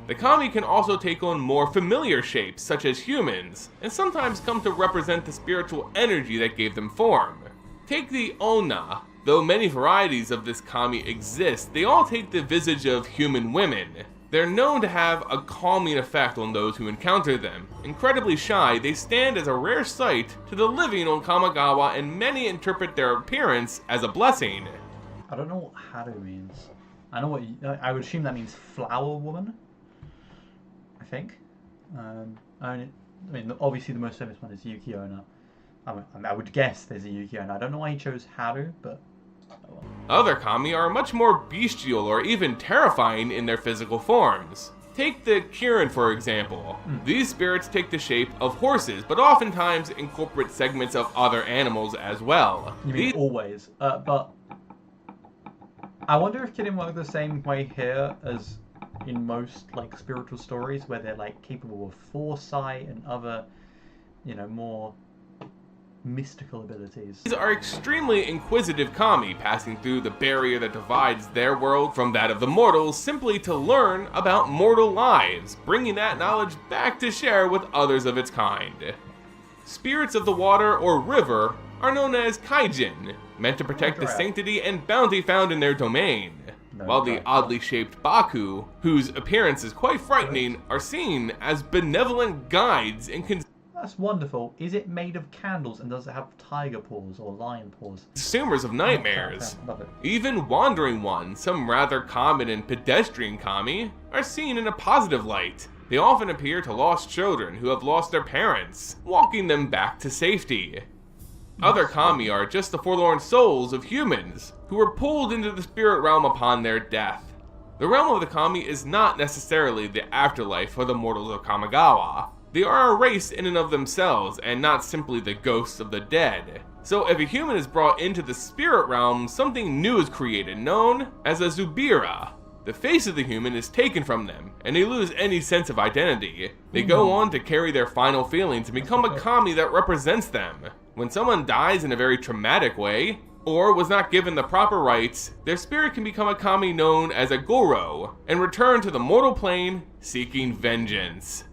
S4: The kami can also take on more familiar shapes, such as humans, and sometimes come to represent the spiritual energy that gave them form. Take the Onna. Though many varieties of this kami exist, they all take the visage of human women. They're known to have a calming effect on those who encounter them. Incredibly shy, they stand as a rare sight to the living on Kamigawa, and many interpret their appearance as a blessing.
S1: I don't know what Haru means. I know what I would assume that means flower woman. I think. I mean, obviously the most famous one is Yuki Onna. I would guess there's a Yuki Onna. I don't know why he chose Haru, but oh well.
S4: Other kami are much more bestial or even terrifying in their physical forms. Take the Kirin for example. These spirits take the shape of horses, but oftentimes incorporate segments of other animals as well.
S1: You mean always? But I wonder if Kirin work the same way here as in most like spiritual stories, where they're like capable of foresight and other, more mystical abilities.
S4: These are extremely inquisitive kami, passing through the barrier that divides their world from that of the mortals simply to learn about mortal lives, bringing that knowledge back to share with others of its kind. Spirits of the water or river are known as kaijin, meant to protect the sanctity and bounty found in their domain. While the oddly shaped Baku, whose appearance is quite frightening, are seen as benevolent guides and
S1: That's wonderful. Is it made of candles, and does it have tiger paws or lion paws?
S4: consumers of nightmares.
S1: Love it.
S4: Even wandering ones, some rather common and pedestrian kami, are seen in a positive light. They often appear to lost children who have lost their parents, walking them back to safety. Other kami are just the forlorn souls of humans who were pulled into the spirit realm upon their death. The realm of the kami is not necessarily the afterlife for the mortals of Kamigawa. They are a race in and of themselves, and not simply the ghosts of the dead. So if a human is brought into the spirit realm, something new is created, known as a Zubira. The face of the human is taken from them, and they lose any sense of identity. They go on to carry their final feelings and become a kami that represents them. When someone dies in a very traumatic way, or was not given the proper rites, their spirit can become a kami known as a Goro, and return to the mortal plane seeking vengeance.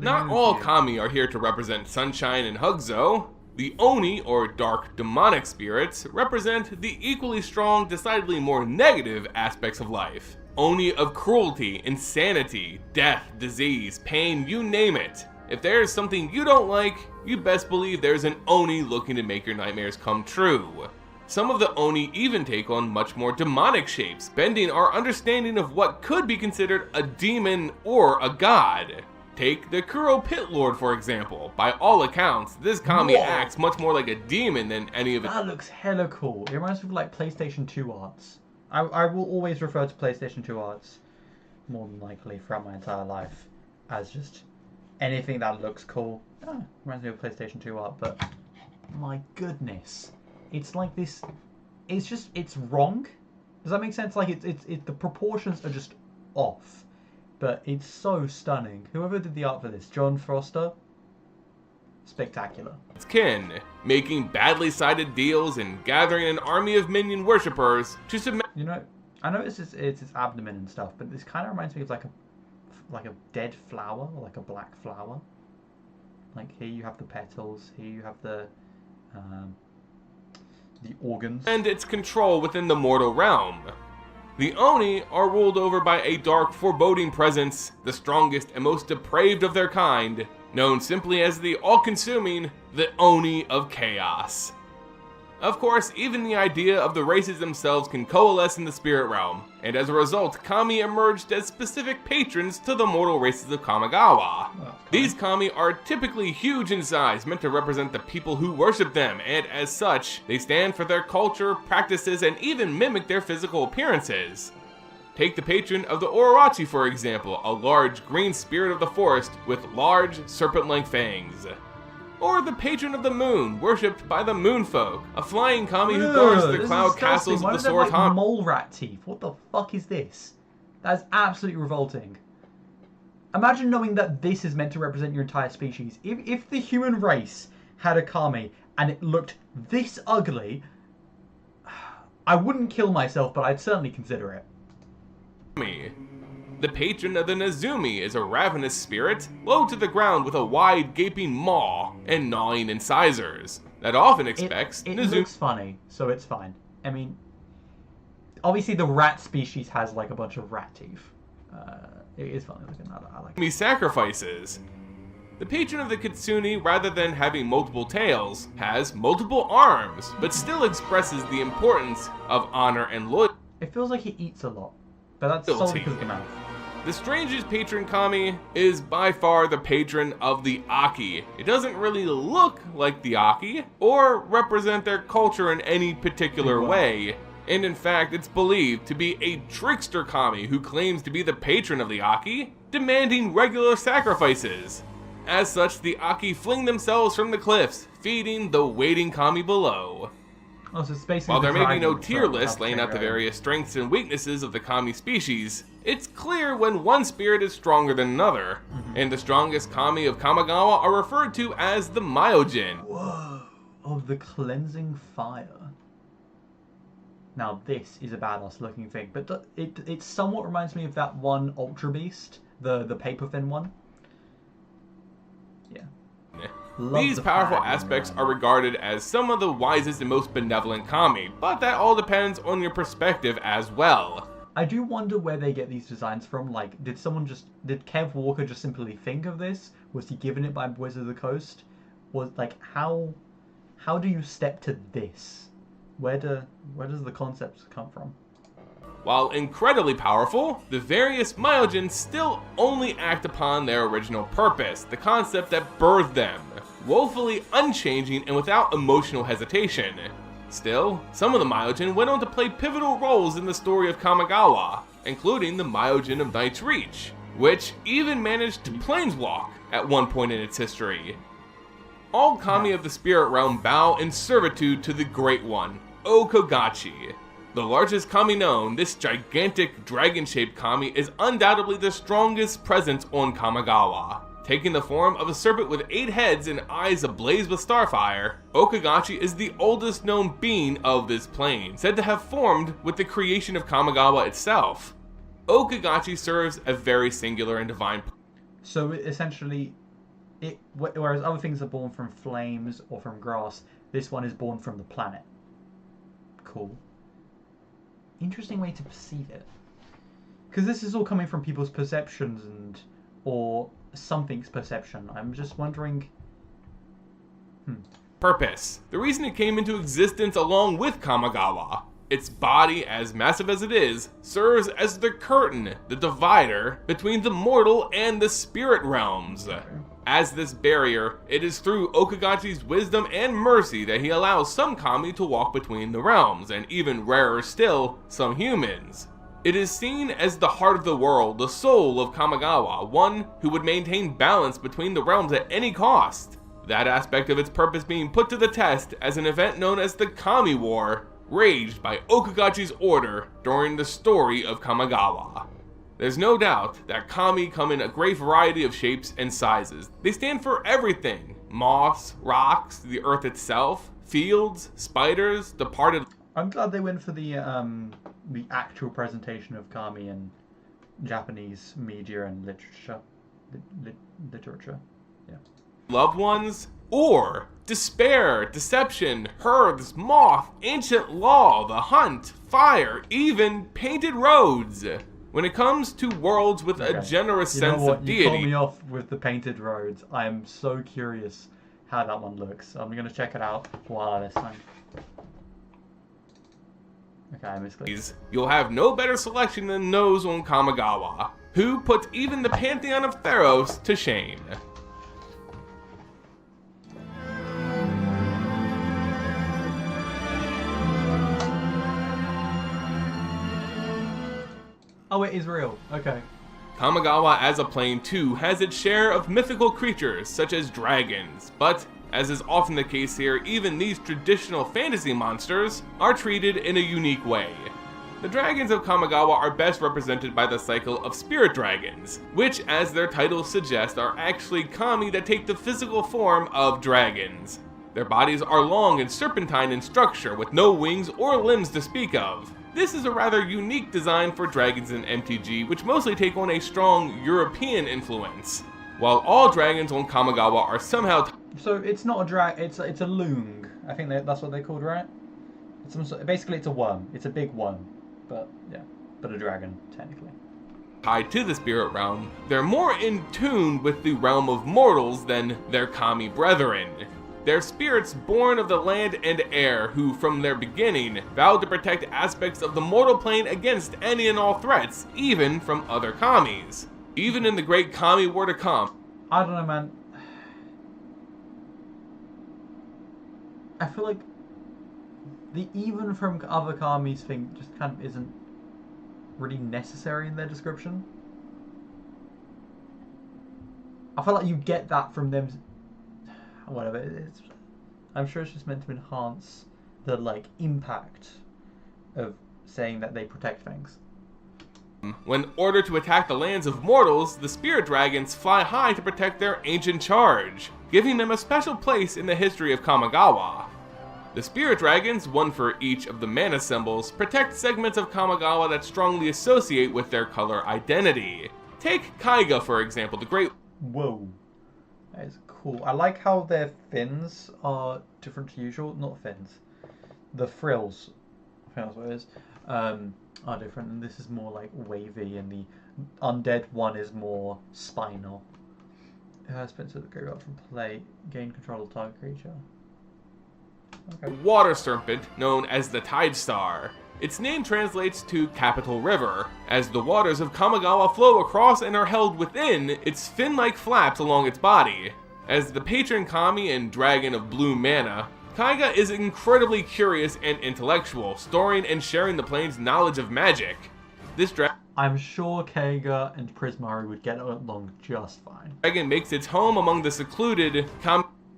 S4: Not all kami are here to represent sunshine and Hugzo. The Oni, or dark demonic spirits, represent the equally strong, decidedly more negative aspects of life. Oni of cruelty, insanity, death, disease, pain, you name it. If there is something you don't like, you best believe there's an Oni looking to make your nightmares come true. Some of the Oni even take on much more demonic shapes, bending our understanding of what could be considered a demon or a god. Take the Kuro Pit Lord for example. By all accounts, this kami acts much more like a demon than any of it.
S1: That looks hella cool. It reminds me of like PlayStation 2 arts. I will always refer to PlayStation 2 arts, more than likely throughout my entire life, as just anything that looks cool. Reminds me of PlayStation 2 art, but my goodness. It's like this, it's wrong. Does that make sense? Like the proportions are just off. But it's so stunning. Whoever did the art for this, John Foster, spectacular.
S4: It's kin, making badly sided deals and gathering an army of minion worshippers to submit.
S1: I know it's its abdomen and stuff, but this kind of reminds me of like a dead flower, or like a black flower. Like here you have the petals, here you have the organs.
S4: And its control within the mortal realm. The Oni are ruled over by a dark, foreboding presence, the strongest and most depraved of their kind, known simply as the all-consuming, the Oni of Chaos. Of course, even the idea of the races themselves can coalesce in the spirit realm, and as a result, kami emerged as specific patrons to the mortal races of Kamigawa. These kami are typically huge in size, meant to represent the people who worship them, and as such, they stand for their culture, practices, and even mimic their physical appearances. Take the patron of the Orochi, for example, a large green spirit of the forest with large serpent-like fangs. Or the patron of the moon, worshipped by the moonfolk, a flying kami who guards the cloud castles of the Sword
S1: Like mole rat teeth. What the fuck is this? That is absolutely revolting. Imagine knowing that this is meant to represent your entire species. If the human race had a kami and it looked this ugly, I wouldn't kill myself, but I'd certainly consider it.
S4: The patron of the Nezumi is a ravenous spirit, low to the ground with a wide gaping maw and gnawing incisors that often expects
S1: It looks funny, so it's fine. I mean, obviously the rat species has like a bunch of rat teeth. It is funny looking. I like it.
S4: Sacrifices. The patron of the Kitsune, rather than having multiple tails, has multiple arms, but still expresses the importance of honor and loyalty.
S1: It feels like he eats a lot, but that's solely because of the mouth.
S4: The strangest patron kami is by far the patron of the Aki. It doesn't really look like the Aki, or represent their culture in any particular way. And in fact, it's believed to be a trickster kami who claims to be the patron of the Aki, demanding regular sacrifices. As such, the Aki fling themselves from the cliffs, feeding the waiting kami below.
S1: Oh, so it's basically
S4: While there may be no tier list laying out the various strengths and weaknesses of the kami species, it's clear when one spirit is stronger than another, and the strongest kami of Kamigawa are referred to as the Myojin.
S1: Whoa! Of the cleansing fire. Now this is a badass looking thing, but it somewhat reminds me of that one Ultra Beast, the paper thin one. Yeah.
S4: These powerful aspects are regarded as some of the wisest and most benevolent kami, but that all depends on your perspective as well.
S1: I do wonder where they get these designs from. Like, did Kev Walker just simply think of this? Was he given it by Wizard of the Coast? Was like how do you step to this? Where does the concept come from?
S4: While incredibly powerful, the various Myojin still only act upon their original purpose, the concept that birthed them, woefully unchanging and without emotional hesitation. Still, some of the Myojin went on to play pivotal roles in the story of Kamigawa, including the Myojin of Knight's Reach, which even managed to planeswalk at one point in its history. All kami of the spirit realm bow in servitude to the Great One, Okagachi. The largest kami known, this gigantic dragon-shaped kami is undoubtedly the strongest presence on Kamigawa. Taking the form of a serpent with 8 heads and eyes ablaze with starfire, Okagachi is the oldest known being of this plane, said to have formed with the creation of Kamigawa itself. Okagachi serves a very singular and divine purpose.
S1: So essentially, whereas other things are born from flames or from grass, this one is born from the planet. Cool. Interesting way to perceive it. Because this is all coming from people's perceptions or something's perception. I'm just wondering...
S4: Purpose. The reason it came into existence along with Kamigawa. Its body, as massive as it is, serves as the curtain, the divider, between the mortal and the spirit realms. As this barrier, it is through Okagachi's wisdom and mercy that he allows some kami to walk between the realms, and even rarer still, some humans. It is seen as the heart of the world, the soul of Kamigawa, one who would maintain balance between the realms at any cost. That aspect of its purpose being put to the test as an event known as the Kami War, raged by Okagachi's order during the story of Kamigawa. There's no doubt that kami come in a great variety of shapes and sizes. They stand for everything: moss, rocks, the earth itself, fields, spiders, departed...
S1: I'm glad they went for the actual presentation of kami in Japanese media and literature. Literature, yeah.
S4: Loved ones, or despair, deception, hearths, moth, ancient law, the hunt, fire, even painted roads. When it comes to worlds with a generous sense of deity...
S1: You call me off with the painted roads. I am so curious how that one looks. I'm going to check it out while this time. Okay, I misclicked.
S4: You'll have no better selection than those on Kamigawa, who put even the pantheon of Theros to shame.
S1: Oh, it is real. Okay.
S4: Kamigawa as a plane too has its share of mythical creatures such as dragons, but as is often the case here, even these traditional fantasy monsters are treated in a unique way. The dragons of Kamigawa are best represented by the cycle of spirit dragons, which, as their titles suggest, are actually kami that take the physical form of dragons. Their bodies are long and serpentine in structure with no wings or limbs to speak of. This is a rather unique design for dragons in MTG, which mostly take on a strong European influence. While all dragons on Kamigawa are somehow
S1: So it's not a drag. It's a loong. I think that's what they're called, right? It's some sort, basically, it's a worm. It's a big worm, but yeah, but a dragon technically.
S4: tied to the spirit realm, they're more in tune with the realm of mortals than their kami brethren. They're spirits born of the land and air who, from their beginning, vowed to protect aspects of the mortal plane against any and all threats, even from other kamis. Even in the great kami war to come,
S1: I don't know, man. I feel like the even from other kamis thing just kind of isn't really necessary in their description. I feel like you get that from them. Whatever. I'm sure it's just meant to enhance the like impact of saying that they protect things.
S4: when ordered to attack the lands of mortals, the spirit dragons fly high to protect their ancient charge, giving them a special place in the history of Kamigawa. The spirit dragons, one for each of the mana symbols, protect segments of Kamigawa that strongly associate with their color identity. Take Kaiga, for example, the great...
S1: Whoa. That is cool. I like how their fins are different to usual. Not fins. The frills, I think that's what it is, are different. And this is more like wavy, and the undead one is more spinal. Spencer the Great from play. Gain control of target creature. Okay.
S4: water serpent known as the Tide Star. Its name translates to Capital River, as the waters of Kamigawa flow across and are held within its fin-like flaps along its body. As the patron kami and dragon of blue mana, Kaiga is incredibly curious and intellectual, storing and sharing the plane's knowledge of magic. This
S1: I'm sure Kaiga and Prismari would get along just fine.
S4: dragon makes its home among the secluded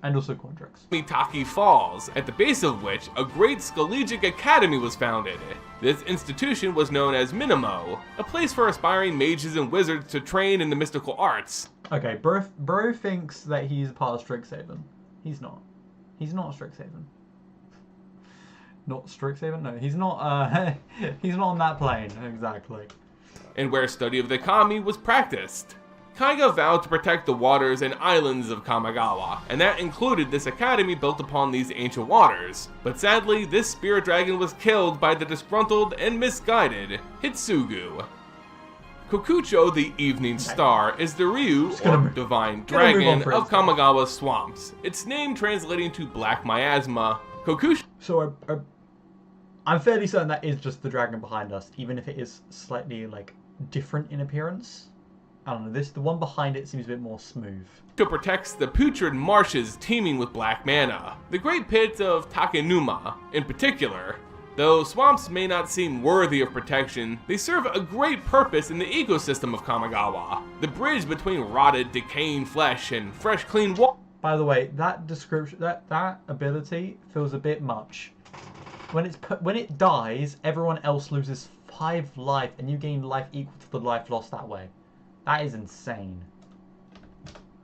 S1: And also Quandrix.
S4: Kamitaki Falls, at the base of which a great Skelegic Academy was founded. This institution was known as Minimo, a place for aspiring mages and wizards to train in the mystical arts.
S1: Okay, Bro thinks that he's part of Strixhaven. He's not. He's not Strixhaven. Not Strixhaven? No, he's not, he's not on that plane, exactly.
S4: And where study of the kami was practiced. Kaiga vowed to protect the waters and islands of Kamigawa, and that included this academy built upon these ancient waters. But sadly, this spirit dragon was killed by the disgruntled and misguided Hitsugu. Kokucho, the Evening Star, is the Ryu, or Divine Dragon, of Kamigawa's swamps. Its name translating to Black Miasma. Kokucho...
S1: So, I'm fairly certain that is just the dragon behind us, even if it is slightly, like, different in appearance. I don't know, the one behind it seems a bit more smooth.
S4: Protects the putrid marshes teeming with black mana, the great pits of Takenuma in particular. Though swamps may not seem worthy of protection, they serve a great purpose in the ecosystem of Kamigawa, the bridge between rotted, decaying flesh and fresh, clean water.
S1: By the way, that description, that ability feels a bit much. When it dies, everyone else loses 5 life, and you gain life equal to the life lost that way. That is insane.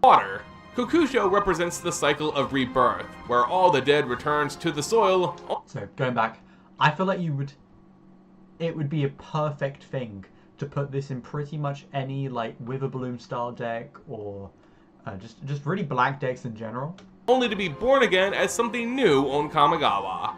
S4: Water. Kokusho represents the cycle of rebirth, where all the dead returns to the soil.
S1: So, going back, I feel like it would be a perfect thing to put this in pretty much any, like, Witherbloom style deck, or just really black decks in general.
S4: Only to be born again as something new on Kamigawa.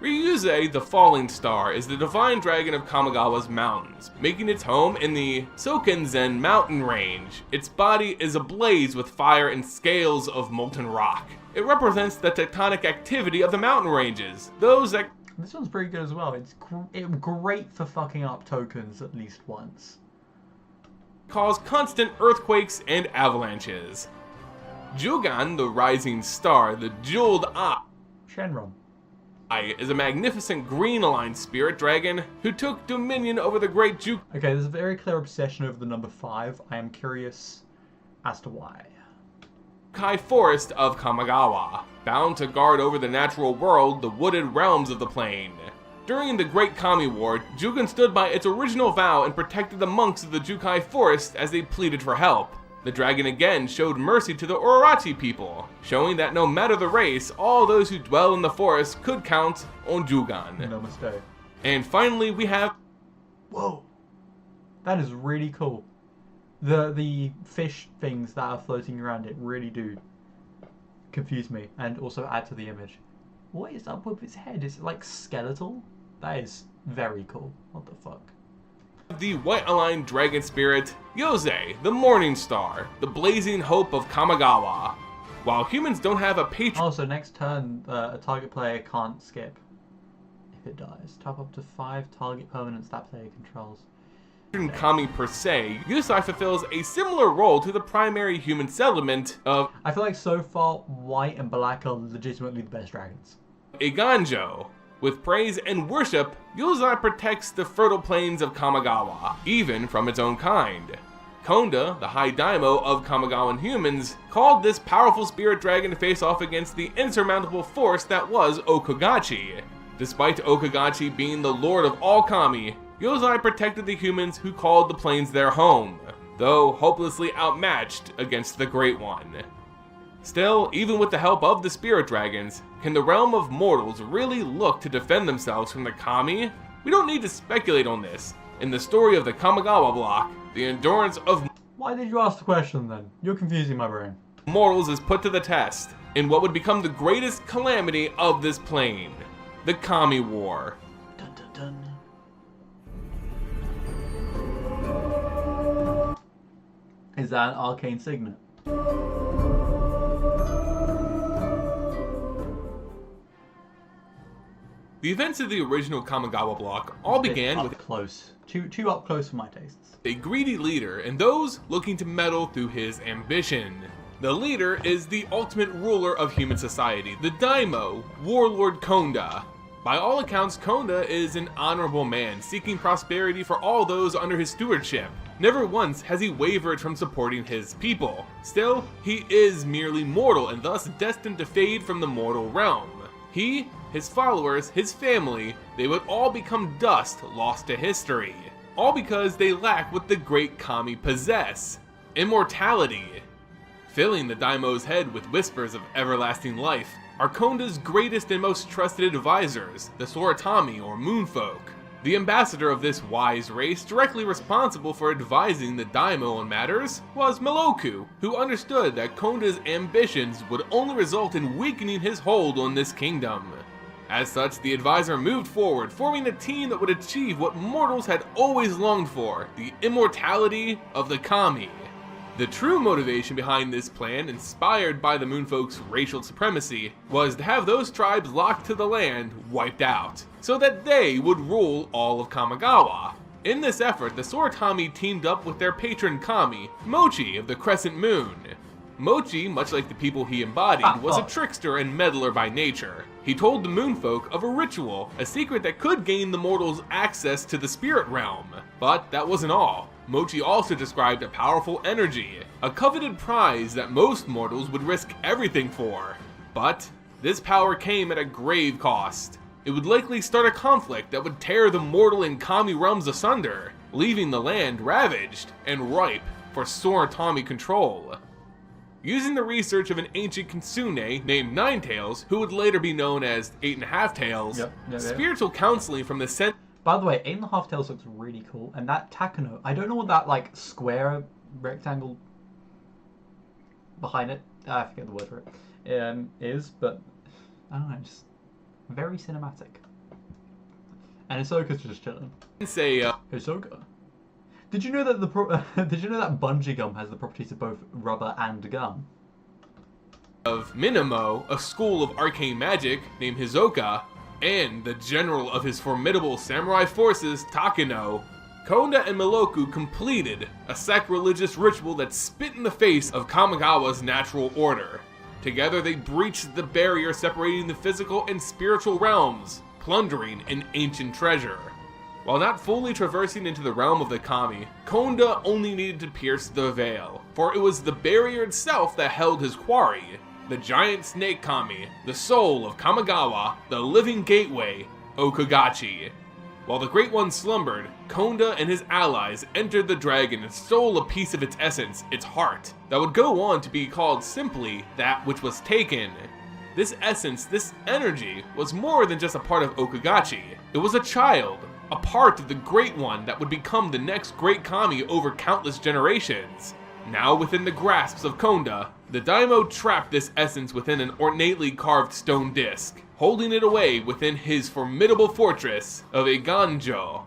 S4: Ryuze, the Falling Star, is the divine dragon of Kamigawa's mountains, making its home in the Sokenzen mountain range. Its body is ablaze with fire and scales of molten rock. It represents the tectonic activity of the mountain ranges, those that...
S1: This one's pretty good as well. It's great for fucking up tokens at least once.
S4: Cause constant earthquakes and avalanches. Jugan, the Rising Star, the Jeweled Eye,
S1: Shenron
S4: is a magnificent green-aligned spirit dragon who took dominion over the Great Jukai.
S1: Okay, there's a very clear obsession over the number 5. I am curious as to why.
S4: Forest of Kamigawa, bound to guard over the natural world, the wooded realms of the plain. During the Great Kami War, Jugan stood by its original vow and protected the monks of the Jukai Forest as they pleaded for help. The dragon again showed mercy to the Orochi people, showing that no matter the race, all those who dwell in the forest could count on Jugan.
S1: Namaste.
S4: And finally, we have...
S1: Whoa! That is really cool. The fish things that are floating around it really do confuse me and also add to the image. What is up with its head? Is it like skeletal? That is very cool. What the fuck?
S4: The white-aligned dragon spirit, Yose, the Morning Star, the blazing hope of Kamigawa. While humans don't have a patron...
S1: Also, next turn, a target player can't skip if it dies. Tap up to 5 target permanents that player controls.
S4: Kami per se, Yusai fulfills a similar role to the primary human settlement of...
S1: I feel like so far, white and black are legitimately the best dragons.
S4: Iganjo. With praise and worship, Yuzai protects the fertile plains of Kamigawa, even from its own kind. Konda, the High Daimyo of Kamigawan humans, called this powerful spirit dragon to face off against the insurmountable force that was Okagachi. Despite Okagachi being the lord of all Kami, Yuzai protected the humans who called the plains their home, though hopelessly outmatched against the Great One. Still, even with the help of the spirit dragons, can the realm of mortals really look to defend themselves from the Kami? We don't need to speculate on this. In the story of the Kamigawa block, the endurance of...
S1: Why did you ask the question then? You're confusing my brain.
S4: ...mortals is put to the test in what would become the greatest calamity of this plane, the Kami War.
S1: Dun, dun, dun. Is that an arcane signet?
S4: The events of the original Kamigawa block all began with
S1: close. Too up close for my tastes.
S4: a greedy leader and those looking to meddle through his ambition. The leader is the ultimate ruler of human society, the Daimyo, Warlord Konda. By all accounts, Konda is an honorable man, seeking prosperity for all those under his stewardship. Never once has he wavered from supporting his people. Still, he is merely mortal and thus destined to fade from the mortal realm. He, his followers, his family, they would all become dust lost to history. All because they lack what the great Kami possess: immortality. Filling the Daimyo's head with whispers of everlasting life are Konda's greatest and most trusted advisors, the Soratami or Moonfolk. The ambassador of this wise race, directly responsible for advising the Daimyo on matters, was Meloku, who understood that Konda's ambitions would only result in weakening his hold on this kingdom. As such, the advisor moved forward, forming a team that would achieve what mortals had always longed for: the immortality of the Kami. The true motivation behind this plan, inspired by the Moonfolk's racial supremacy, was to have those tribes locked to the land wiped out, so that they would rule all of Kamigawa. In this effort, the Soratami teamed up with their patron Kami, Mochi of the Crescent Moon. Mochi, much like the people he embodied, was a trickster and meddler by nature. He told the Moonfolk of a ritual, a secret that could gain the mortals access to the spirit realm. But that wasn't all. Mochi also described a powerful energy, a coveted prize that most mortals would risk everything for. But this power came at a grave cost. It would likely start a conflict that would tear the mortal and Kami realms asunder, leaving the land ravaged and ripe for Soratami control. Using the research of an ancient kitsune named Ninetails, who would later be known as 8.5 Tails, spiritual counseling from the
S1: By the way, 8.5 Tails looks really cool, and that Takano, I don't know what that like square rectangle behind it, I forget the word for it, is, but I don't know, just very cinematic. And Hisoka's just chilling.
S4: Say,
S1: Hisoka. Did you know that did you know that bungee gum has the properties of both rubber and gum?
S4: of Minamo, a school of arcane magic named Hisoka, and the general of his formidable samurai forces, Takano, Konda and Miloku completed a sacrilegious ritual that spit in the face of Kamigawa's natural order. Together they breached the barrier separating the physical and spiritual realms, plundering an ancient treasure. While not fully traversing into the realm of the Kami, Konda only needed to pierce the veil, for it was the barrier itself that held his quarry, the giant snake Kami, the soul of Kamigawa, the living gateway, Okagachi. While the Great One slumbered, Konda and his allies entered the dragon and stole a piece of its essence, its heart, that would go on to be called simply that which was taken. This essence, this energy, was more than just a part of Okagachi. It was a child, a part of the Great One that would become the next great Kami over countless generations. Now within the grasps of Konda, the Daimyo trapped this essence within an ornately carved stone disc, holding it away within his formidable fortress of Eiganjo.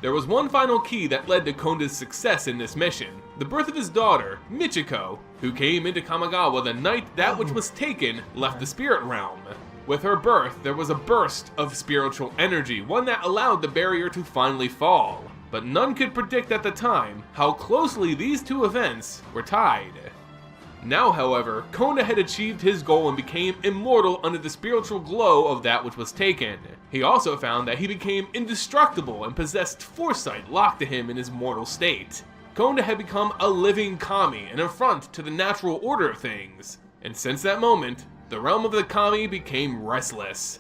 S4: There was one final key that led to Konda's success in this mission, the birth of his daughter, Michiko, who came into Kamigawa the night that which was taken left the spirit realm. With her birth, there was a burst of spiritual energy, one that allowed the barrier to finally fall. But none could predict at the time how closely these two events were tied. Now, however, Konda had achieved his goal and became immortal under the spiritual glow of that which was taken. He also found that he became indestructible and possessed foresight locked to him in his mortal state. Konda had become a living Kami, an affront to the natural order of things. And since that moment, the realm of the Kami became restless.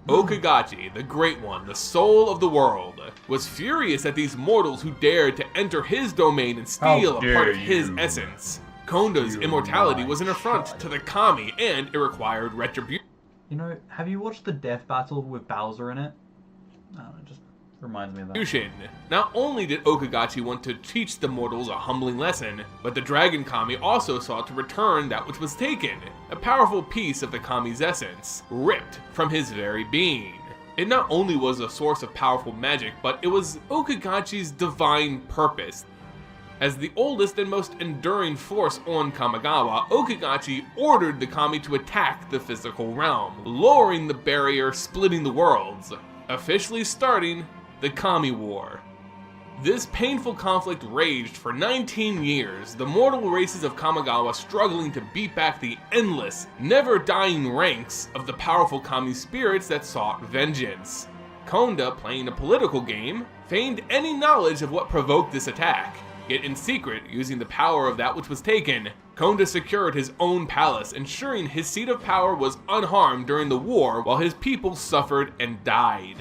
S4: Okagachi, the Great One, the soul of the world, was furious at these mortals who dared to enter his domain and steal a part of his essence. Konda's immortality was an affront to the Kami, and it required retribution.
S1: You know, have you watched the death battle with Bowser in it? I don't know, it just reminds me of that.
S4: Not only did Okagachi want to teach the mortals a humbling lesson, but the Dragon Kami also sought to return that which was taken, a powerful piece of the Kami's essence, ripped from his very being. It not only was a source of powerful magic, but it was Okagachi's divine purpose. As the oldest and most enduring force on Kamigawa, Okagachi ordered the Kami to attack the physical realm, lowering the barrier splitting the worlds, officially starting the Kami War. This painful conflict raged for 19 years, the mortal races of Kamigawa struggling to beat back the endless, never-dying ranks of the powerful Kami spirits that sought vengeance. Konda, playing a political game, feigned any knowledge of what provoked this attack. Yet in secret, using the power of that which was taken, Konda secured his own palace, ensuring his seat of power was unharmed during the war while his people suffered and died.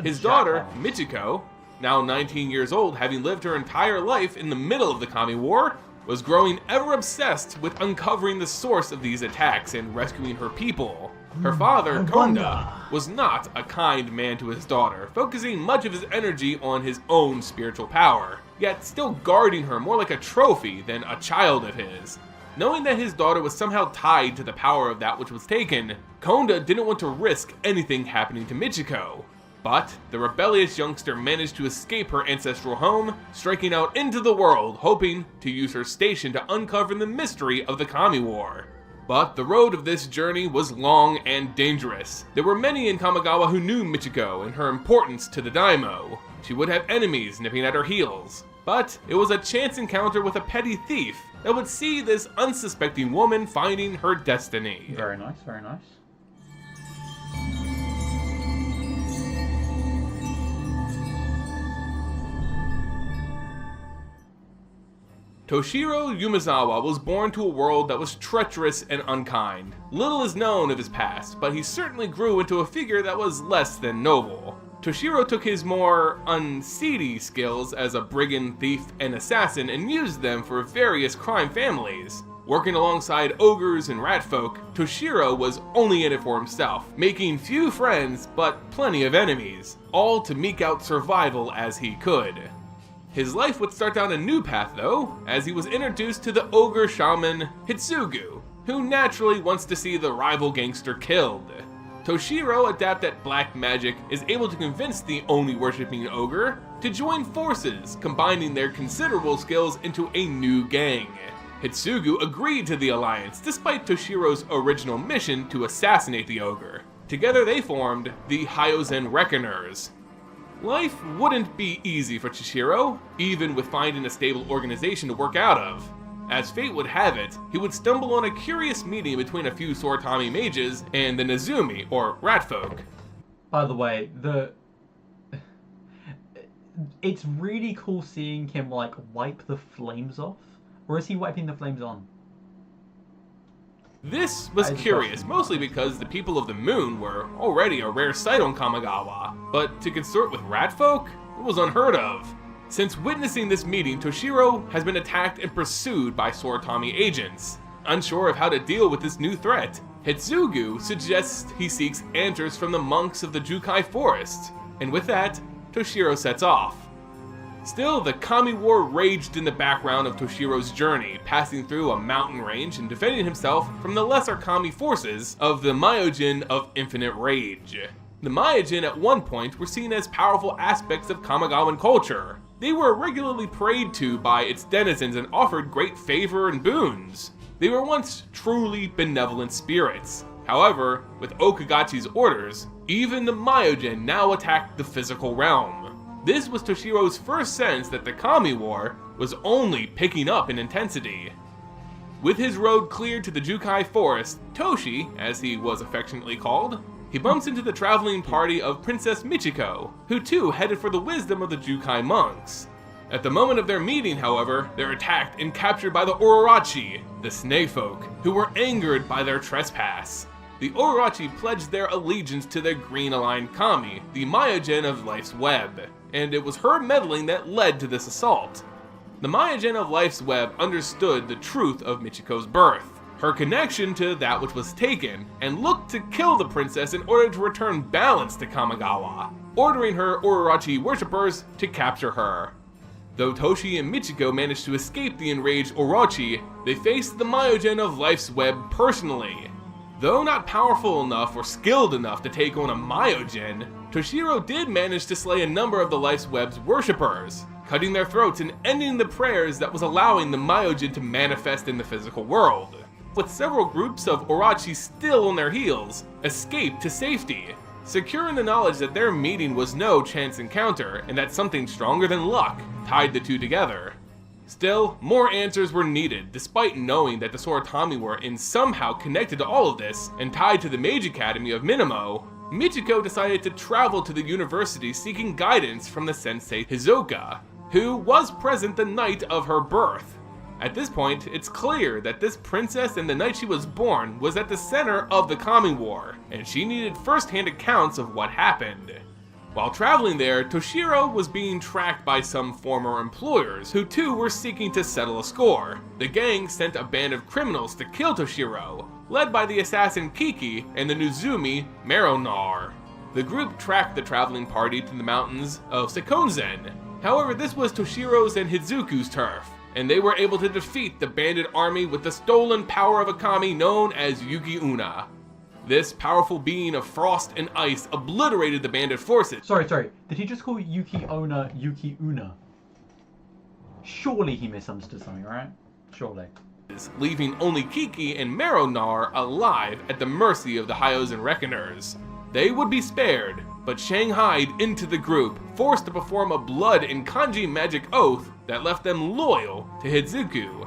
S4: His daughter, Michiko, now 19 years old, having lived her entire life in the middle of the Kami War, was growing ever obsessed with uncovering the source of these attacks and rescuing her people. Her father, Konda, was not a kind man to his daughter, focusing much of his energy on his own spiritual power, yet still guarding her more like a trophy than a child of his. Knowing that his daughter was somehow tied to the power of that which was taken, Konda didn't want to risk anything happening to Michiko. But the rebellious youngster managed to escape her ancestral home, striking out into the world, hoping to use her station to uncover the mystery of the Kami War. But the road of this journey was long and dangerous. There were many in Kamigawa who knew Michiko and her importance to the Daimyo. She would have enemies nipping at her heels. But it was a chance encounter with a petty thief that would see this unsuspecting woman finding her destiny.
S1: Very nice, very nice.
S4: Toshiro Yumezawa was born to a world that was treacherous and unkind. Little is known of his past, but he certainly grew into a figure that was less than noble. Toshiro took his more unseedy skills as a brigand, thief, and assassin and used them for various crime families. Working alongside ogres and ratfolk, Toshiro was only in it for himself, making few friends but plenty of enemies, all to eke out survival as he could. His life would start down a new path though, as he was introduced to the ogre shaman Hitsugu, who naturally wants to see the rival gangster killed. Toshiro, adept at black magic, is able to convince the Oni worshipping ogre to join forces, combining their considerable skills into a new gang. Hitsugu agreed to the alliance despite Toshiro's original mission to assassinate the ogre. Together they formed the Hyozen Reckoners. Life wouldn't be easy for Toshiro, even with finding a stable organization to work out of. As fate would have it, he would stumble on a curious meeting between a few Soratami mages and the Nezumi, or Ratfolk.
S1: By the way, it's really cool seeing him like wipe the flames off, or is he wiping the flames on?
S4: This was curious, mostly because the people of the moon were already a rare sight on Kamigawa, but to consort with Ratfolk was unheard of. Since witnessing this meeting, Toshiro has been attacked and pursued by Soratami agents. Unsure of how to deal with this new threat, Hitsugu suggests he seeks answers from the monks of the Jukai Forest, and with that, Toshiro sets off. Still, the Kami War raged in the background of Toshiro's journey, passing through a mountain range and defending himself from the lesser Kami forces of the Myojin of Infinite Rage. The Myojin at one point were seen as powerful aspects of Kamigawan culture. They were regularly prayed to by its denizens and offered great favor and boons. They were once truly benevolent spirits. However, with Okagachi's orders, even the Myojin now attacked the physical realm. This was Toshiro's first sense that the Kami War was only picking up in intensity. With his road cleared to the Jukai Forest, Toshi, as he was affectionately called, he bumps into the traveling party of Princess Michiko, who too headed for the wisdom of the Jukai monks. At the moment of their meeting, however, they're attacked and captured by the Ororachi, the Snake Folk, who were angered by their trespass. The Ororachi pledged their allegiance to their green-aligned Kami, the Myojin of Life's Web, and it was her meddling that led to this assault. The Myojin of Life's Web understood the truth of Michiko's birth, her connection to that which was taken, and looked to kill the princess in order to return balance to Kamigawa, ordering her Ororachi worshippers to capture her. Though Toshi and Michiko managed to escape the enraged Orochi, they faced the Myojin of Life's Web personally. Though not powerful enough or skilled enough to take on a Myojin, Toshiro did manage to slay a number of the Life's Web's worshippers, cutting their throats and ending the prayers that was allowing the Myojin to manifest in the physical world. With several groups of Orochi still on their heels, escaped to safety, secure in the knowledge that their meeting was no chance encounter and that something stronger than luck tied the two together. Still, more answers were needed, despite knowing that the Soratami were somehow connected to all of this and tied to the Mage Academy of Minamo. Michiko decided to travel to the university seeking guidance from the sensei Hisoka, who was present the night of her birth. At this point, it's clear that this princess and the night she was born was at the center of the Kami War, and she needed first-hand accounts of what happened. While traveling there, Toshiro was being tracked by some former employers, who too were seeking to settle a score. The gang sent a band of criminals to kill Toshiro, led by the assassin Kiki and the Nezumi Meronar. The group tracked the traveling party to the mountains of Sekonzen. However, this was Toshiro's and Hitsuku's turf, and they were able to defeat the bandit army with the stolen power of a kami known as Yuki Una. This powerful being of frost and ice obliterated the bandit forces.
S1: Sorry. Did he just call Yuki Onna Yuki Una? Surely he misunderstood something, right? Surely.
S4: Leaving only Kiki and Meronar alive at the mercy of the Hyozen Reckoners. They would be spared, but shanghaied into the group, forced to perform a blood and kanji magic oath that left them loyal to Hitsugu.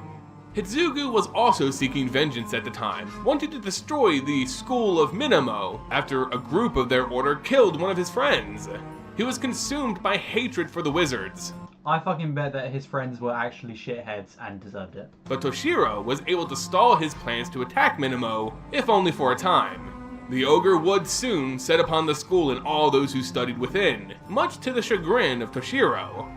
S4: Hitsugu was also seeking vengeance at the time, wanting to destroy the School of Minamo after a group of their order killed one of his friends. He was consumed by hatred for the wizards.
S1: I fucking bet that his friends were actually shitheads and deserved it.
S4: But Toshiro was able to stall his plans to attack Minamo, if only for a time. The ogre would soon set upon the school and all those who studied within, much to the chagrin of Toshiro.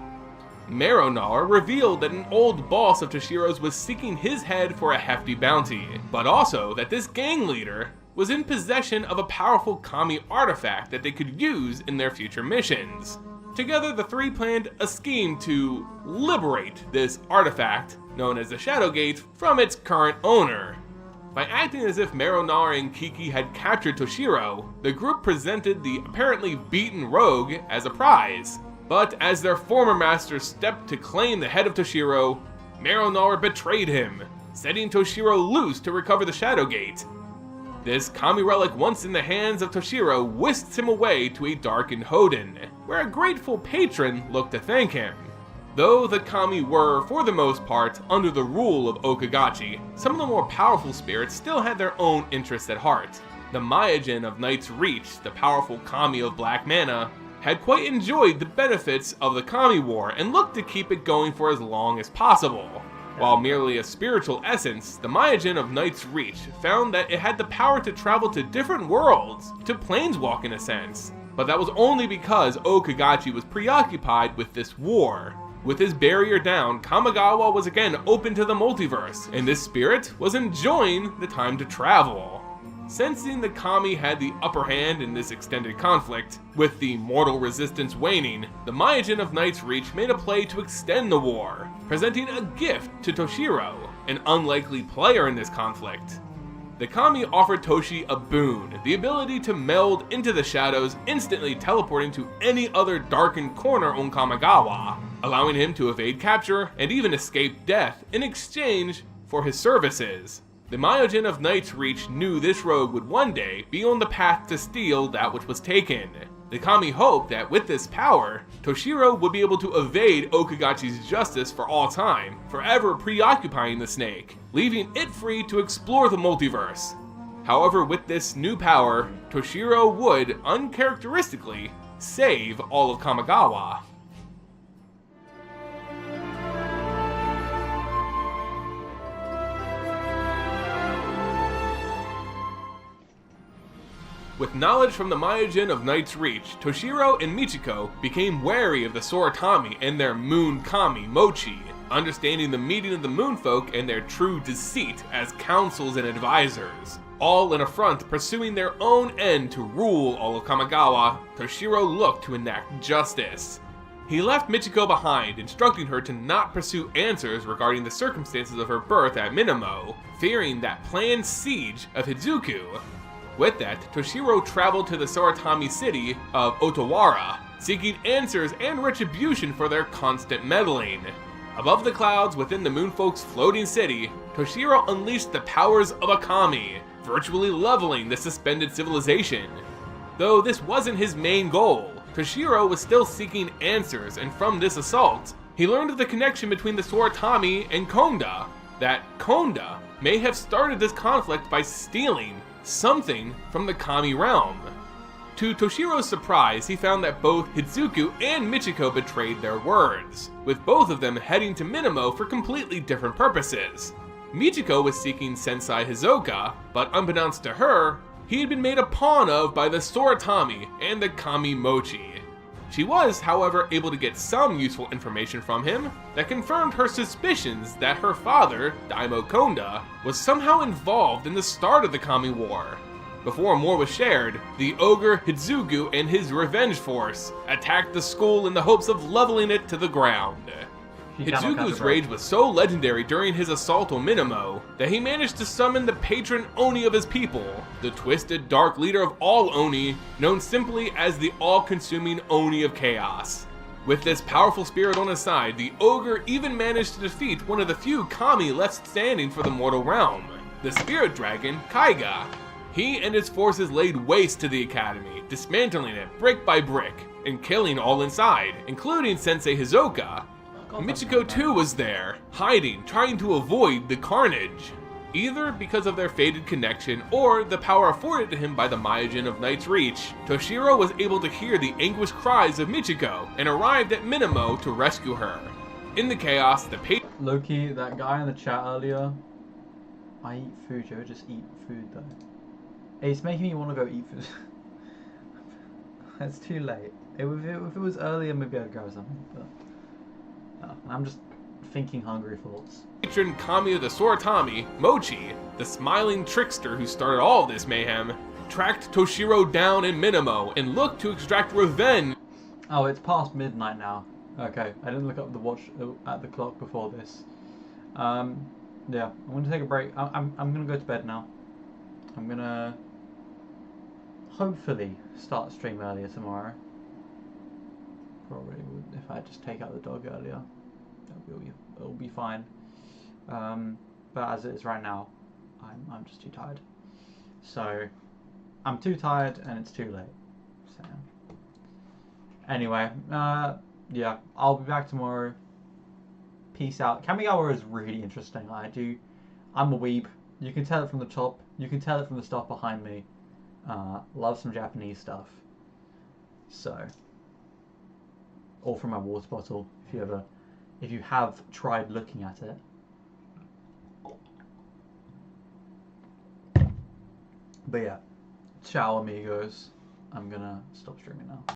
S4: Meronar revealed that an old boss of Toshiro's was seeking his head for a hefty bounty, but also that this gang leader was in possession of a powerful kami artifact that they could use in their future missions. Together, the three planned a scheme to liberate this artifact, known as the Shadow Gate, from its current owner. By acting as if Meronari and Kiki had captured Toshiro, the group presented the apparently beaten rogue as a prize. But as their former master stepped to claim the head of Toshiro, Meronari betrayed him, setting Toshiro loose to recover the Shadow Gate. This kami relic, once in the hands of Toshiro, whisks him away to a darkened Hoden, where a grateful patron looked to thank him. Though the kami were, for the most part, under the rule of Okagachi, some of the more powerful spirits still had their own interests at heart. The Myojin of Knight's Reach, the powerful kami of Black Mana, had quite enjoyed the benefits of the Kami War and looked to keep it going for as long as possible. While merely a spiritual essence, the Myojin of Knight's Reach found that it had the power to travel to different worlds, to planeswalk in a sense. But that was only because Okagachi was preoccupied with this war. With his barrier down, Kamigawa was again open to the multiverse, and this spirit was enjoying the time to travel. Sensing the Kami had the upper hand in this extended conflict, with the mortal resistance waning, the Myojin of Knight's Reach made a play to extend the war, presenting a gift to Toshiro, an unlikely player in this conflict. The Kami offered Toshi a boon, the ability to meld into the shadows, instantly teleporting to any other darkened corner on Kamigawa, allowing him to evade capture and even escape death in exchange for his services. The Myojin of Knight's Reach knew this rogue would one day be on the path to steal that which was taken. The Kami hoped that with this power, Toshiro would be able to evade Okagachi's justice for all time, forever preoccupying the snake, leaving it free to explore the multiverse. However, with this new power, Toshiro would, uncharacteristically, save all of Kamigawa. With knowledge from the Myojin of Knight's Reach, Toshiro and Michiko became wary of the Soratami and their moon kami, Mochi, understanding the meeting of the moonfolk and their true deceit as counsels and advisors. All in a front pursuing their own end to rule all of Kamigawa, Toshiro looked to enact justice. He left Michiko behind, instructing her to not pursue answers regarding the circumstances of her birth at Minamo, fearing that planned siege of Hizuku. With that, Toshiro traveled to the Soratami city of Otawara, seeking answers and retribution for their constant meddling. Above the clouds within the Moonfolk's floating city, Toshiro unleashed the powers of a kami, virtually leveling the suspended civilization. Though this wasn't his main goal, Toshiro was still seeking answers, and from this assault, he learned of the connection between the Soratami and Konda, that Konda may have started this conflict by stealing something from the Kami realm. To Toshiro's surprise, he found that both Hizuku and Michiko betrayed their words, with both of them heading to Minamo for completely different purposes. Michiko was seeking Sensei Hisoka, but unbeknownst to her, he had been made a pawn of by the Soratami and the Kami Mochi. She was, however, able to get some useful information from him that confirmed her suspicions that her father, Daimo Konda, was somehow involved in the start of the Kami War. Before more was shared, the ogre Hizuku and his revenge force attacked the school in the hopes of leveling it to the ground. Hizuku's rage was so legendary during his assault on Minamo that he managed to summon the patron Oni of his people, the twisted dark leader of all Oni, known simply as the all-consuming Oni of Chaos. With this powerful spirit on his side, the ogre even managed to defeat one of the few kami left standing for the mortal realm, the spirit dragon Kaiga. He and his forces laid waste to the academy, dismantling it brick by brick, and killing all inside, including Sensei Hisoka. Michiko too was there, hiding, trying to avoid the carnage. Either because of their fated connection or the power afforded to him by the Myojin of Knight's Reach, Toshiro was able to hear the anguished cries of Michiko and arrived at Minamo to rescue her. In the chaos, the
S1: Loki, that guy in the chat earlier, I eat food, you ever just eat food though? Hey, it's making me want to go eat food. It's too late. If it was earlier, maybe I'd grab something, but no, I'm just thinking hungry thoughts.
S4: Patron Kami of the Soratami, Mochi, the smiling trickster who started all this mayhem, tracked Toshiro down in Minamo and looked to extract revenge.
S1: Oh, it's past midnight now. Okay, I didn't look up the watch at the clock before this. yeah, I'm gonna take a break. I'm gonna go to bed now. I'm gonna hopefully start the stream earlier tomorrow. Probably would if I just take out the dog earlier. It'll be fine. But as it is right now, I'm just too tired. So I'm too tired and it's too late. So anyway, yeah, I'll be back tomorrow. Peace out. Kamigawa is really interesting. I'm a weeb. You can tell it from the top. You can tell it from the stuff behind me. Love some Japanese stuff. So, or from my water bottle. If you have tried looking at it. But yeah, ciao amigos. I'm gonna stop streaming now.